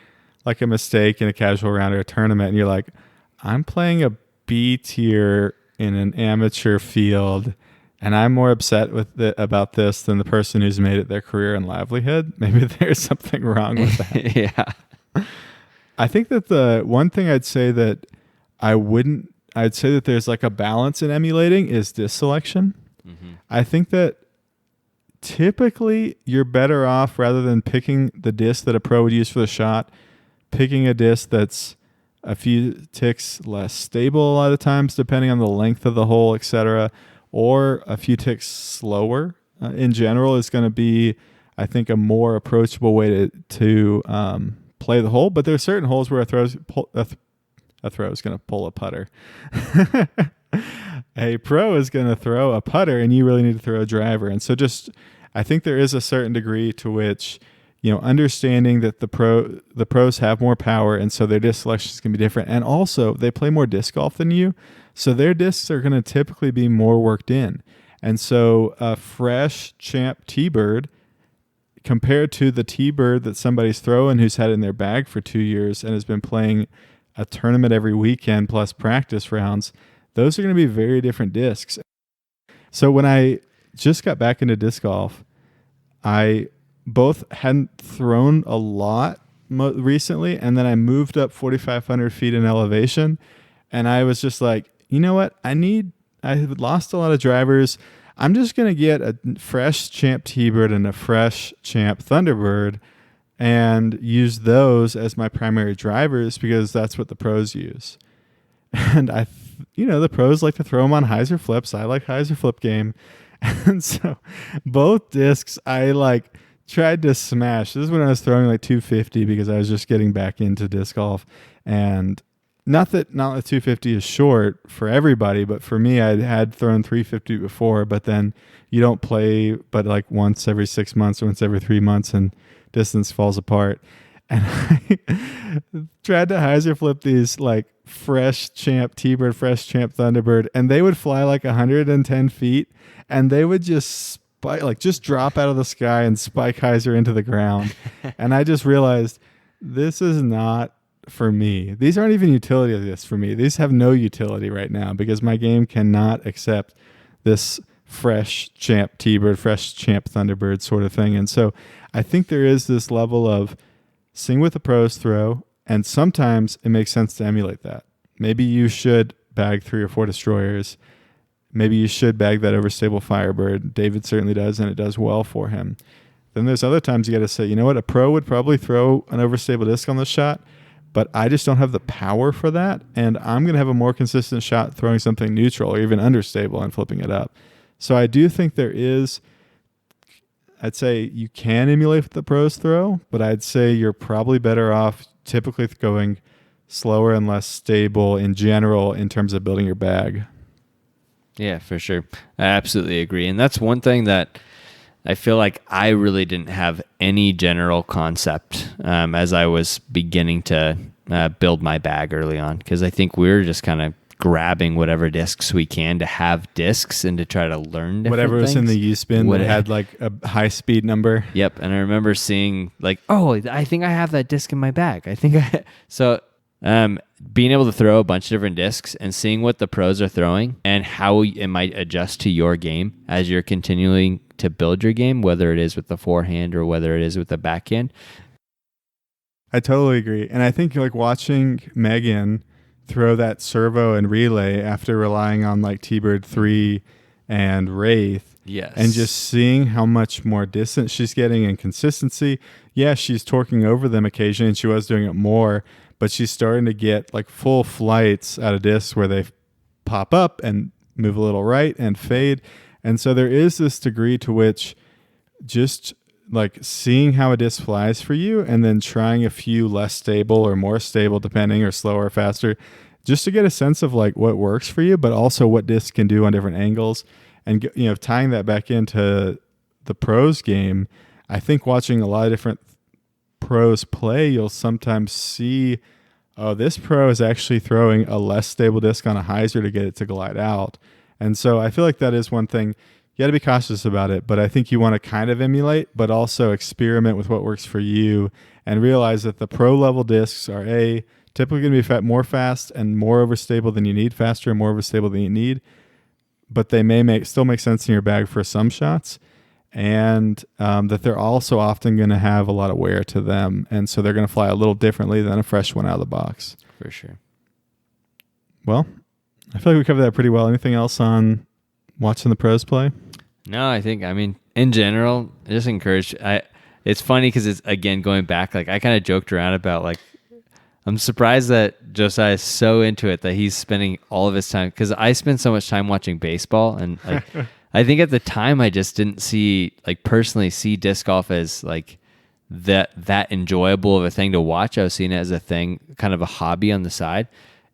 like a mistake in a casual round or a tournament, and you're like, I'm playing a B tier in an amateur field, and I'm more upset about this than the person who's made it their career and livelihood. Maybe there's something wrong with that. Yeah. I think that the one thing I'd say that I'd say that there's like a balance in emulating is disc selection. Mm-hmm. I think that typically you're better off, rather than picking the disc that a pro would use for the shot, picking a disc that's a few ticks less stable a lot of times, depending on the length of the hole, etc., or a few ticks slower. In general, is going to be, I think, a more approachable way to play the hole. But there are certain holes where a throw is going to pull a putter. A pro is going to throw a putter, and you really need to throw a driver. And so, I think there is a certain degree to which, you know, understanding that the pros have more power, and so their disc selections can be different. And also, they play more disc golf than you, so their discs are going to typically be more worked in. And so a fresh champ T-Bird compared to the T-Bird that somebody's throwing who's had in their bag for 2 years and has been playing a tournament every weekend plus practice rounds, those are going to be very different discs. So when I just got back into disc golf, I both hadn't thrown a lot recently, and then I moved up 4,500 feet in elevation, and I was just like, you know what? I had lost a lot of drivers. I'm just going to get a fresh champ T-Bird and a fresh champ Thunderbird and use those as my primary drivers, because that's what the pros use. And the pros like to throw them on hyzer flips. I like hyzer flip game. And so both discs I tried to smash. This is when I was throwing like 250, because I was just getting back into disc golf. And not that 250 is short for everybody, but for me, I had thrown 350 before, but then you don't play but like once every 6 months or once every 3 months, and distance falls apart. And I tried to hyzer flip these like fresh champ T-Bird, fresh champ Thunderbird, and they would fly like 110 feet, and they would just spike, like just drop out of the sky and spike hyzer into the ground. And I just realized this is not for me. These aren't even utility discs for me. These have no utility right now because my game cannot accept this fresh champ T-Bird, fresh champ Thunderbird sort of thing. And so I think there is this level of sing with the pros throw, and sometimes it makes sense to emulate that. Maybe you should bag 3 or 4 destroyers. Maybe you should bag that overstable Firebird. David certainly does, and it does well for him. Then there's other times you got to say, you know what, a pro would probably throw an overstable disc on this shot, but I just don't have the power for that, and I'm going to have a more consistent shot throwing something neutral or even understable and flipping it up. So I do think there is, I'd say you can emulate what the pros throw, but I'd say you're probably better off typically going slower and less stable in general in terms of building your bag. Yeah, for sure. I absolutely agree. And that's one thing that I feel like I really didn't have any general concept as I was beginning to build my bag early on, because I think we were just kind of grabbing whatever discs we can to have discs and to try to learn different whatever was things. In the U-spin that had like a high speed number. Yep. And I remember seeing like, oh, I think I have that disc in my bag. I think so being able to throw a bunch of different discs and seeing what the pros are throwing and how it might adjust to your game as you're continuing to build your game, whether it is with the forehand or whether it is with the backhand. I totally agree. And I think like watching Megan throw that servo and relay after relying on like T-Bird 3 and Wraith. Yes. And just seeing how much more distance she's getting and consistency. Yeah, she's torquing over them occasionally, and she was doing it more, but she's starting to get like full flights out of discs where they pop up and move a little right and fade. And so there is this degree to which just like seeing how a disc flies for you and then trying a few less stable or more stable depending, or slower or faster, just to get a sense of like what works for you, but also what discs can do on different angles. And, you know, tying that back into the pros game, I think watching a lot of different pros play, you'll sometimes see, oh, this pro is actually throwing a less stable disc on a hyzer to get it to glide out. And so I feel like that is one thing. You got to be cautious about it, but I think you want to kind of emulate, but also experiment with what works for you and realize that the pro level discs are typically going to be more fast and more overstable than you need, faster and more overstable than you need, but they may still make sense in your bag for some shots, and that they're also often going to have a lot of wear to them, and so they're going to fly a little differently than a fresh one out of the box. For sure. Well, I feel like we covered that pretty well. Anything else on watching the pros play? No, I mean, in general, I just encourage. It's funny because it's, again, going back, like I kind of joked around about like, I'm surprised that Josiah is so into it that he's spending all of his time, because I spend so much time watching baseball, and like I think at the time I just didn't personally see disc golf as like that enjoyable of a thing to watch. I was seeing it as a thing, kind of a hobby on the side.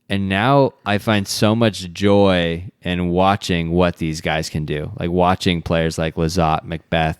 And now I find so much joy in watching what these guys can do, like watching players like Lizotte, McBeth,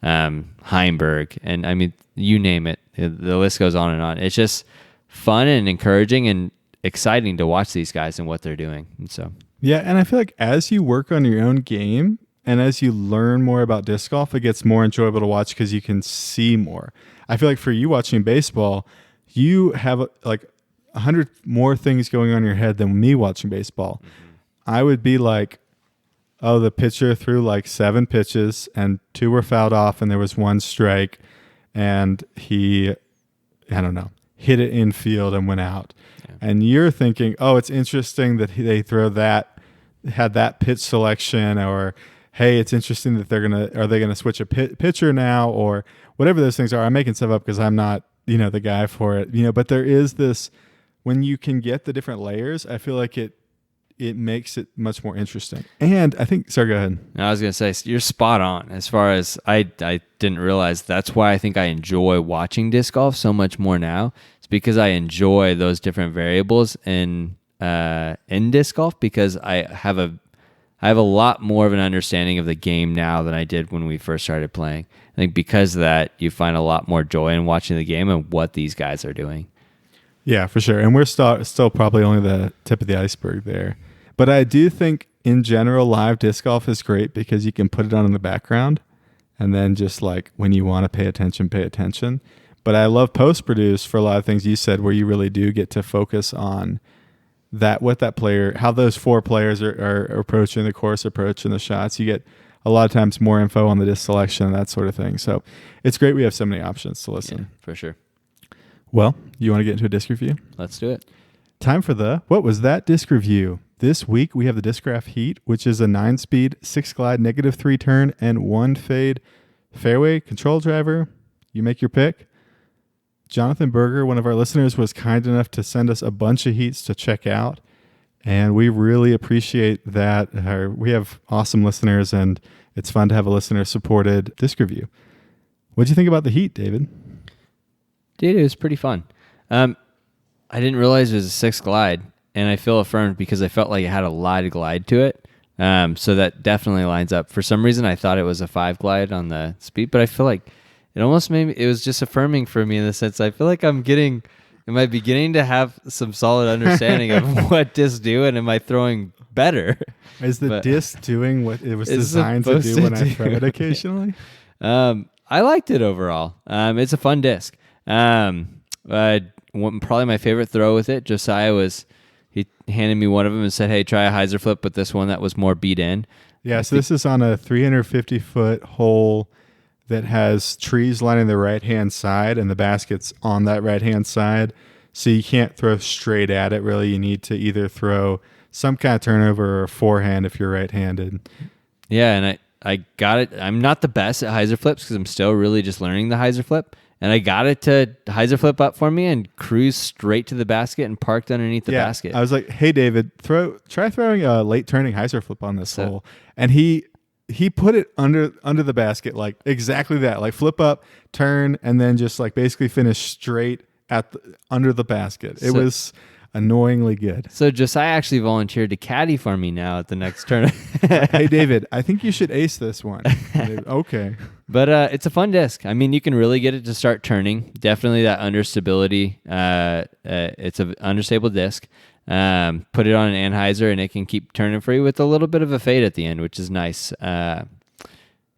Heimberg, and I mean, you name it. The list goes on and on. It's just fun and encouraging and exciting to watch these guys and what they're doing. And so, yeah, and I feel like as you work on your own game and as you learn more about disc golf, it gets more enjoyable to watch because you can see more. I feel like for you watching baseball, you have like 100 more things going on in your head than me watching baseball. Mm-hmm. I would be like, oh, the pitcher threw like 7 pitches and 2 were fouled off and there was 1 strike, and he, I don't know, hit it in field and went out. Yeah. And you're thinking, oh, it's interesting that they had that pitch selection, or hey, it's interesting that are they gonna switch a pitcher now, or whatever those things are. I'm making stuff up because I'm not, the guy for it, but there is this, when you can get the different layers, I feel like it makes it much more interesting. And I think, sorry, go ahead. I was going to say, you're spot on as far as I didn't realize. That's why I think I enjoy watching disc golf so much more now. It's because I enjoy those different variables in disc golf, because I have I have a lot more of an understanding of the game now than I did when we first started playing. I think because of that, you find a lot more joy in watching the game and what these guys are doing. Yeah, for sure. And we're still probably only the tip of the iceberg there. But I do think in general, live disc golf is great because you can put it on in the background and then just like when you want to pay attention, pay attention. But I love post-produce for a lot of things you said where you really do get to focus on that, what that player, how those four players are approaching the course approach and the shots. You get a lot of times more info on the disc selection and that sort of thing. So it's great we have so many options to listen. Yeah, for sure. Well, you want to get into a disc review? Let's do it. Time for the What Was That disc review. This week we have the Discraft Heat, which is a 9-speed, 6-glide, -3 turn, and 1 fade fairway control driver. You make your pick. Jonathan Berger, one of our listeners, was kind enough to send us a bunch of heats to check out, and we really appreciate that. We have awesome listeners, and it's fun to have a listener-supported disc review. What did you think about the Heat, David? Dude, it was pretty fun. I didn't realize it was a 6 glide, and I feel affirmed because I felt like it had a lot of glide to it. So that definitely lines up. For some reason, I thought it was a 5 glide on the speed, but I feel like it almost made me, it was just affirming for me in the sense I feel like am I beginning to have some solid understanding of what discs do, and am I throwing better? Is the disc doing what it was designed to do when I throw it occasionally? I liked it overall. It's a fun disc. Probably my favorite throw with it, Josiah he handed me one of them and said, hey, try a hyzer flip with this one that was more beat in. Yeah, so this is on a 350-foot hole that has trees lining the right-hand side, and the basket's on that right-hand side. So you can't throw straight at it, really. You need to either throw some kind of turnover or forehand if you're right-handed. Yeah, and I got it. I'm not the best at hyzer flips because I'm still really just learning the hyzer flip. And I got it to hyzer flip up for me and cruise straight to the basket and parked underneath the basket. I was like, hey, David, try throwing a late turning hyzer flip on this hole. And he put it under the basket, like exactly that, like flip up, turn, and then just like basically finish straight under the basket. It was annoyingly good. So Josiah actually volunteered to caddy for me now at the next tournament. Hey, David, I think you should ace this one. Okay. But it's a fun disc. I mean, you can really get it to start turning. Definitely that understability. It's an understable disc. Put it on an anhyzer and it can keep turning for you with a little bit of a fade at the end, which is nice. Yeah,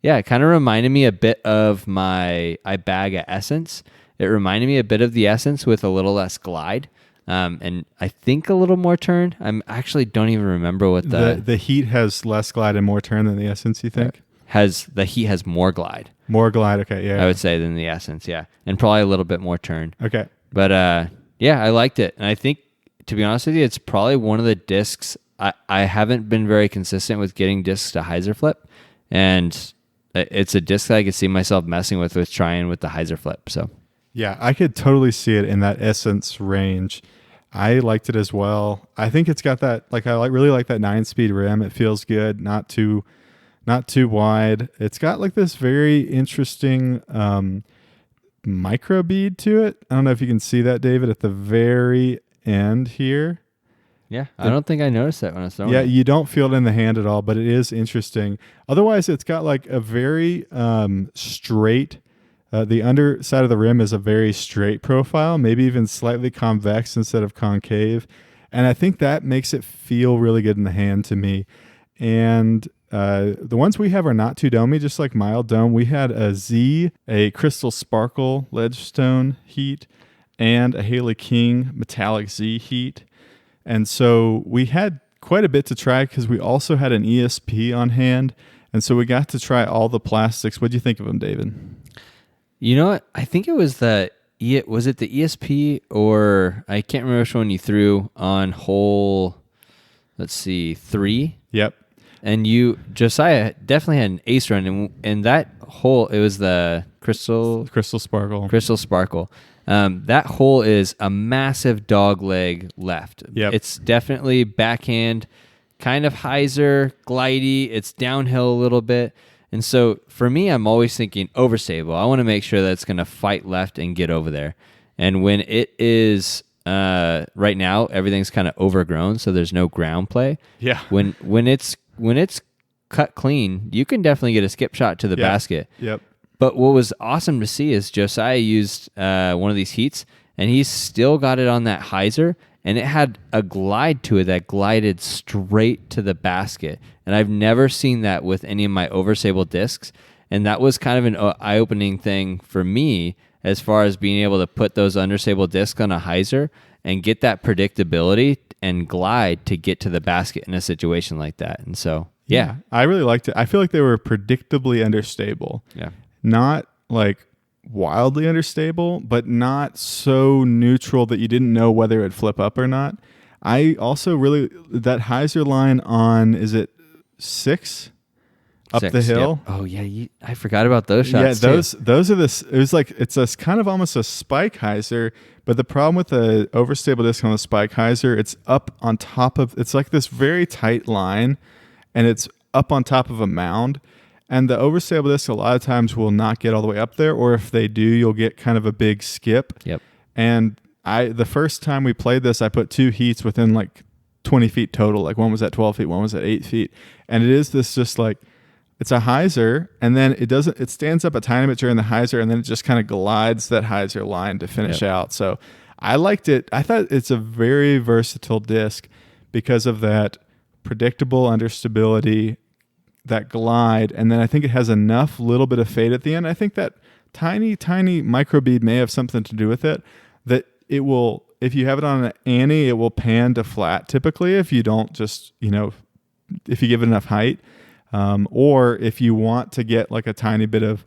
it kind of reminded me a bit of my iBag Essence. It reminded me a bit of the Essence with a little less glide. And I think a little more turn. I actually don't even remember what the Heat has less glide and more turn than the Essence, you think? The Heat has more glide. More glide, okay, yeah. I would say than the Essence, yeah. And probably a little bit more turn. Okay. But yeah, I liked it. And I think, to be honest with you, it's probably one of the discs. I haven't been very consistent with getting discs to hyzer flip. And it's a disc that I could see myself messing with trying with the hyzer flip. So yeah, I could totally see it in that Essence range. I liked it as well. I think it's got that, like, really like that 9-speed rim. It feels good, not too wide. It's got like this very interesting micro bead to it. I don't know if you can see that, David, at the very end here. Yeah, I don't think I noticed that when I was throwing it. You don't feel it in the hand at all, but it is interesting. Otherwise, it's got like a very straight. The underside of the rim is a very straight profile, maybe even slightly convex instead of concave. And I think that makes it feel really good in the hand to me. And the ones we have are not too domey, just like mild dome. We had a Crystal Sparkle Ledgestone Heat and a Haley King Metallic Z Heat. And so we had quite a bit to try because we also had an ESP on hand. And so we got to try all the plastics. What do you think of them, David? You know what? I think it was was it the ESP, or I can't remember which one you threw on hole, let's see, 3. Yep. And Josiah definitely had an ace run, and that hole, it was the Crystal Sparkle. That hole is a massive dog leg left. Yep. It's definitely backhand, kind of hyzer, glidey. It's downhill a little bit. And so for me, I'm always thinking overstable. I want to make sure that it's going to fight left and get over there. And when it is right now, everything's kind of overgrown, so there's no ground play. Yeah. When it's when it's cut clean, you can definitely get a skip shot to the basket. Yep. But what was awesome to see is Josiah used one of these heats, and he still got it on that hyzer, and it had a glide to it that glided straight to the basket. And I've never seen that with any of my overstable discs. And that was kind of an eye-opening thing for me as far as being able to put those understable discs on a hyzer and get that predictability and glide to get to the basket in a situation like that. And so, yeah. I really liked it. I feel like they were predictably understable. Yeah. Not like wildly understable, but not so neutral that you didn't know whether it would flip up or not. I also really, that hyzer line on, is it 6? Up 6, the hill. Yep. Oh yeah, I forgot about those shots. Yeah, those are the. It was like it's a kind of almost a spike hyzer, but the problem with the overstable disc on the spike hyzer, it's up on top of. It's like this very tight line, and it's up on top of a mound. And the overstable disc a lot of times will not get all the way up there, or if they do, you'll get kind of a big skip. Yep. And the first time we played this, I put 2 heats within like 20 feet total. Like one was at 12 feet, one was at 8 feet, and it is this just like. It's a hyzer, and then it stands up a tiny bit during the hyzer, and then it just kind of glides that hyzer line to finish out. So I liked it. I thought it's a very versatile disc because of that predictable understability, that glide, and then I think it has enough little bit of fade at the end. I think that tiny microbead may have something to do with it, that it will, if you have it on an Annie, it will pan to flat typically if you don't just, if you give it enough height. Or if you want to get like a tiny bit of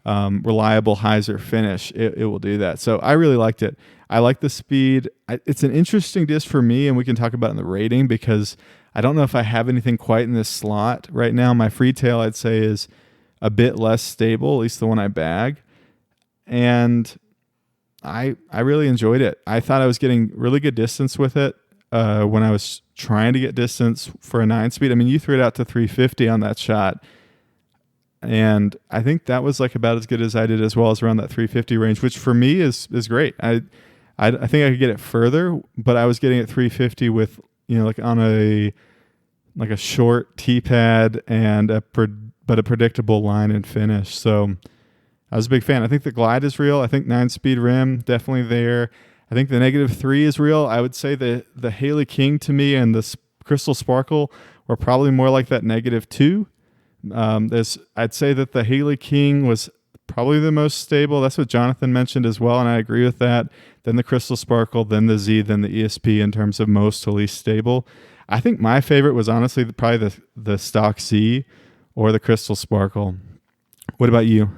reliable hyzer finish, it will do that. So I really liked it. I like the speed. It's an interesting disc for me, and we can talk about it in the rating because I don't know if I have anything quite in this slot right now. My Freetail, I'd say, is a bit less stable, at least the one I bag. And I really enjoyed it. I thought I was getting really good distance with it when I was trying to get distance for a 9-speed. I mean, you threw it out to 350 on that shot, and I think that was like about as good as I did as well, as around that 350 range, which for me is great. I think I could get it further, but I was getting it 350 with like on a short tee pad and a predictable line and finish. So I was a big fan. I think the glide is real. I think 9-speed rim definitely there. I think the -3 is real. I would say the Haley King to me and the Crystal Sparkle were probably more like that -2. I'd say that the Haley King was probably the most stable. That's what Jonathan mentioned as well, and I agree with that. Then the Crystal Sparkle, then the Z, then the ESP in terms of most to least stable. I think my favorite was honestly probably the stock Z or the Crystal Sparkle. What about you?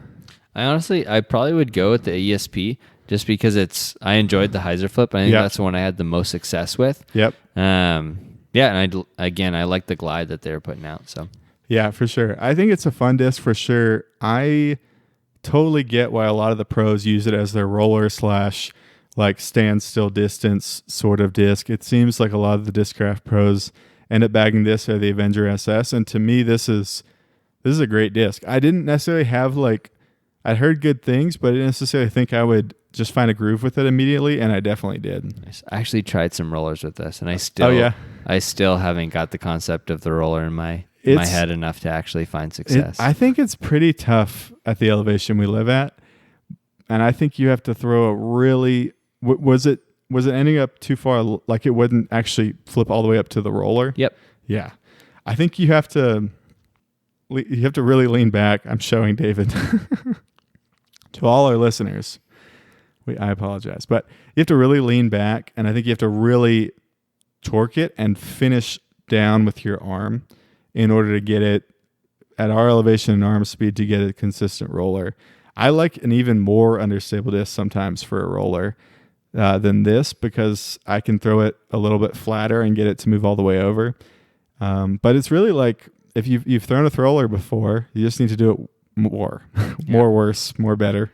I probably would go with the ESP. Just because I enjoyed the hyzer flip. I think that's the one I had the most success with. Yep. And I like the glide that they're putting out. So yeah, for sure. I think it's a fun disc for sure. I totally get why a lot of the pros use it as their roller / like standstill distance sort of disc. It seems like a lot of the Discraft pros end up bagging this or the Avenger SS, and to me, this is a great disc. I didn't necessarily have I'd heard good things, but I didn't necessarily think I would just find a groove with it immediately, and I definitely did. I actually tried some rollers with this, and I still haven't got the concept of the roller in my head enough to actually find success. I think it's pretty tough at the elevation we live at, and I think you have to throw a really. Was it ending up too far? Like it wouldn't actually flip all the way up to the roller? Yep. Yeah, I think you have to really lean back. I'm showing David. To all our listeners, I apologize, but you have to really lean back, and I think you have to really torque it and finish down with your arm in order to get it at our elevation and arm speed to get a consistent roller. I like an even more understable disc sometimes for a roller than this because I can throw it a little bit flatter and get it to move all the way over. But it's really like if you've thrown a roller before, you just need to do it more, more worse, more better,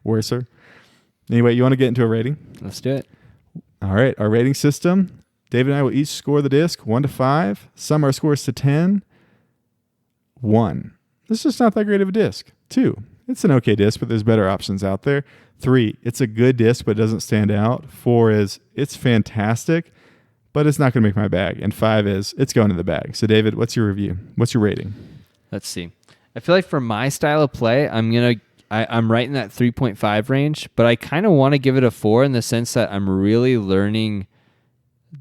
worser. Anyway, you want to get into a rating? Let's do it. All right, our rating system. David and I will each score the disc 1 to 5. Sum our scores to 10. 1. This is just not that great of a disc. 2. It's an okay disc, but there's better options out there. 3. It's a good disc, but it doesn't stand out. 4 is it's fantastic, but it's not going to make my bag. And 5 is it's going to the bag. So David, what's your review? What's your rating? Let's see. I feel like for my style of play, I'm right in that 3.5 range, but I kind of want to give it a 4 in the sense that I'm really learning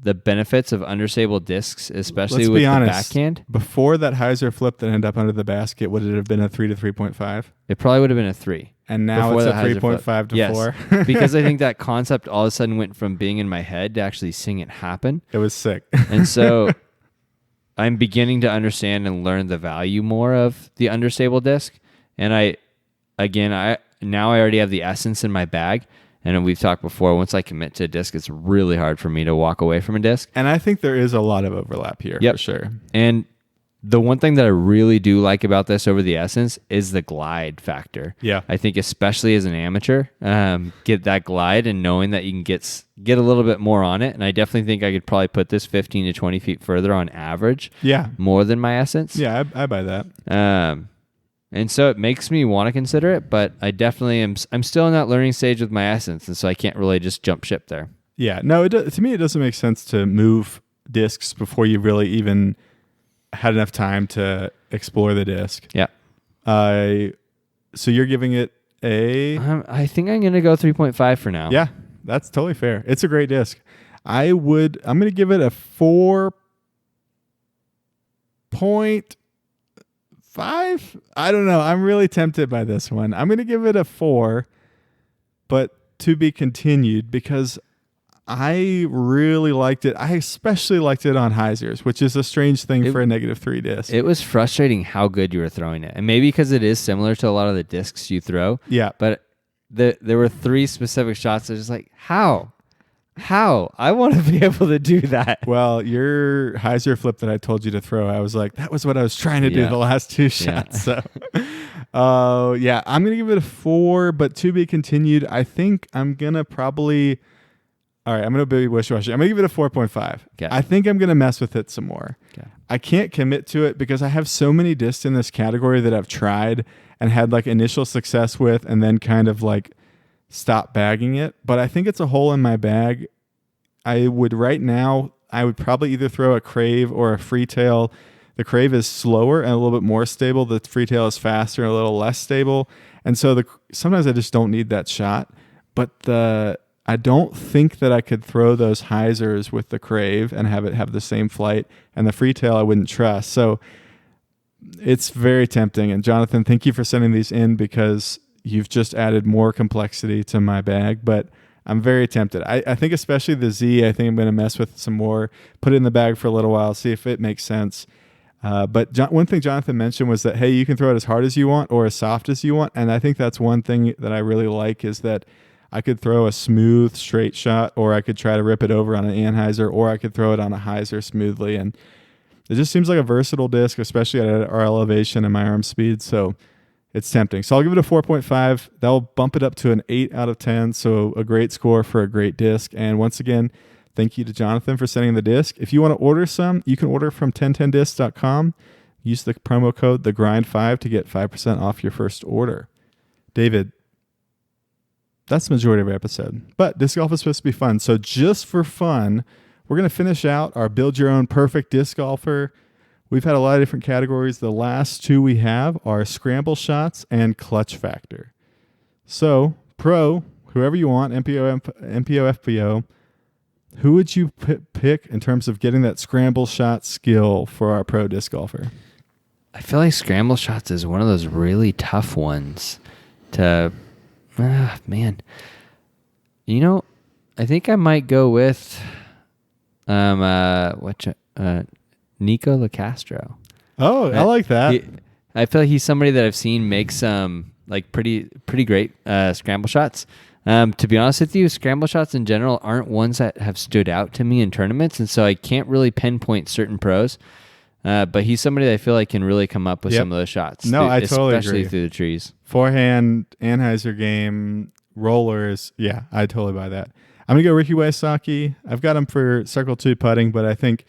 the benefits of understable discs, especially with the backhand. Before that hyzer flip that ended up under the basket, would it have been a 3 to 3.5? It probably would have been a 3. And now it's a 3.5 to 4. Because I think that concept all of a sudden went from being in my head to actually seeing it happen. It was sick. And so I'm beginning to understand and learn the value more of the understable disc. And I already have the essence in my bag. And we've talked before, once I commit to a disc, it's really hard for me to walk away from a disc. And I think there is a lot of overlap here, for sure. And the one thing that I really do like about this over the essence is the glide factor. Yeah. I think especially as an amateur, get that glide and knowing that you can get a little bit more on it. And I definitely think I could probably put this 15 to 20 feet further on average. Yeah. More than my essence. Yeah, I buy that. And so it makes me want to consider it, but I definitely I'm still in that learning stage with my essence, and so I can't really just jump ship there. Yeah, no, to me it doesn't make sense to move discs before you really even had enough time to explore the disc. Yeah. So you're giving it a... I think I'm going to go 3.5 for now. Yeah, that's totally fair. It's a great disc. I'm going to give it a 4.5. I don't know. I'm really tempted by this one. I'm going to give it a 4, but to be continued because I really liked it. I especially liked it on hyzers, which is a strange thing for a -3 disc. It was frustrating how good you were throwing it. And maybe because it is similar to a lot of the discs you throw. Yeah. But there were 3 specific shots that was just like, how? I want to be able to do that. Well, your hyzer flip that I told you to throw, I was like, that was what I was trying to do the last 2 shots. Yeah. So, I'm going to give it a 4, but to be continued. I think I'm going to probably... All right, I'm going to be wishy-washy. I'm going to give it a 4.5. Okay. I think I'm going to mess with it some more. Okay. I can't commit to it because I have so many discs in this category that I've tried and had like initial success with and then kind of like stop bagging it. But I think it's a hole in my bag. I would probably either throw a Crave or a Freetail. The Crave is slower and a little bit more stable. The Freetail is faster and a little less stable. And so sometimes I just don't need that shot. But I don't think that I could throw those hyzers with the Crave and have it have the same flight. And the Freetail I wouldn't trust. So it's very tempting. And Jonathan, thank you for sending these in because you've just added more complexity to my bag. But I'm very tempted. I think especially the Z, I think I'm going to mess with some more, put it in the bag for a little while, see if it makes sense. But one thing Jonathan mentioned was that, hey, you can throw it as hard as you want or as soft as you want. And I think that's one thing that I really like is that I could throw a smooth, straight shot, or I could try to rip it over on an anhyzer, or I could throw it on a hyzer smoothly. And it just seems like a versatile disc, especially at our elevation and my arm speed. So it's tempting. So I'll give it a 4.5. That'll bump it up to an 8 out of 10. So a great score for a great disc. And once again, thank you to Jonathan for sending the disc. If you want to order some, you can order from 1010disc.com. Use the promo code TheGrind5 to get 5% off your first order. David, that's the majority of our episode. But disc golf is supposed to be fun. So just for fun, we're going to finish out our Build Your Own Perfect Disc Golfer. We've had a lot of different categories. The last 2 we have are scramble shots and clutch factor. So pro, whoever you want, MPO, FPO, who would you pick in terms of getting that scramble shot skill for our pro disc golfer? I feel like scramble shots is one of those really tough ones to... man. I think I might go with Nico LaCastro. Oh, I like that. I feel like he's somebody that I've seen make some like pretty great scramble shots. To be honest with you, scramble shots in general aren't ones that have stood out to me in tournaments, and so I can't really pinpoint certain pros. But he's somebody that I feel like can really come up with some of those shots. No, I totally agree. Especially through the trees. Forehand, anhyzer game, rollers. Yeah, I totally buy that. I'm going to go Ricky Wysocki. I've got him for Circle 2 putting, but I think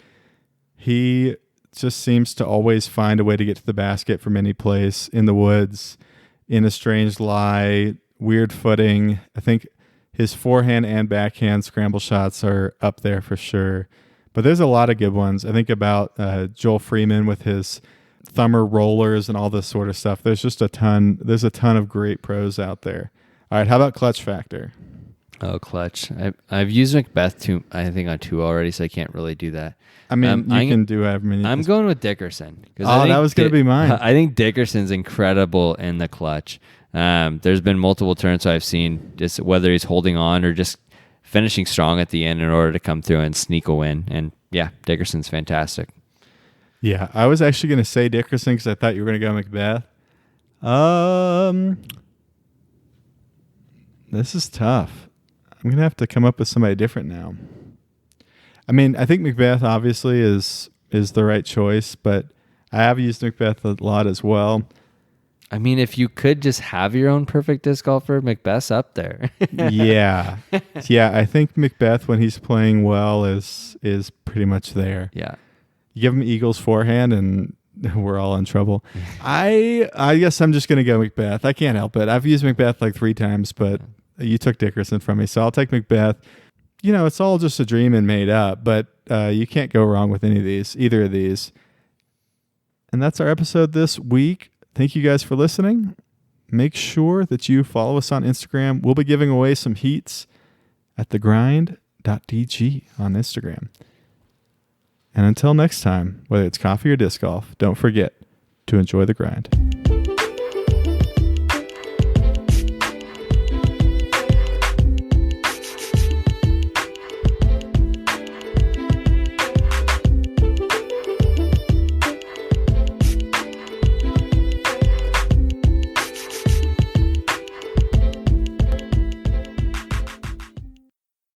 he just seems to always find a way to get to the basket from any place, in the woods, in a strange lie, weird footing. I think his forehand and backhand scramble shots are up there for sure. But there's a lot of good ones. I think about Joel Freeman with his thumber rollers and all this sort of stuff. There's just a ton. There's a ton of great pros out there. All right, how about Clutch Factor? Oh, Clutch. I've used McBeth I think on 2 already, so I can't really do that. I mean, you can do however many. I'm going with Dickerson. Oh, that was going to be mine. I think Dickerson's incredible in the clutch. There's been multiple turns I've seen, just whether he's holding on or just finishing strong at the end in order to come through and sneak a win. And yeah, Dickerson's fantastic. Yeah, I was actually going to say Dickerson because I thought you were going to go McBeth. This is tough. I'm going to have to come up with somebody different now. I mean, I think McBeth obviously is the right choice, but I have used McBeth a lot as well. I mean, if you could just have your own perfect disc golfer, McBeth's up there. Yeah. I think McBeth, when he's playing well, is pretty much there. Yeah. You give him Eagles forehand, and we're all in trouble. I guess I'm just going to go McBeth. I can't help it. I've used McBeth like 3 times, but you took Dickerson from me, so I'll take McBeth. You know, it's all just a dream and made up, but you can't go wrong with either of these. And that's our episode this week. Thank you guys for listening. Make sure that you follow us on Instagram. We'll be giving away some heats at thegrind.dg on Instagram. And until next time, whether it's coffee or disc golf, don't forget to enjoy the grind.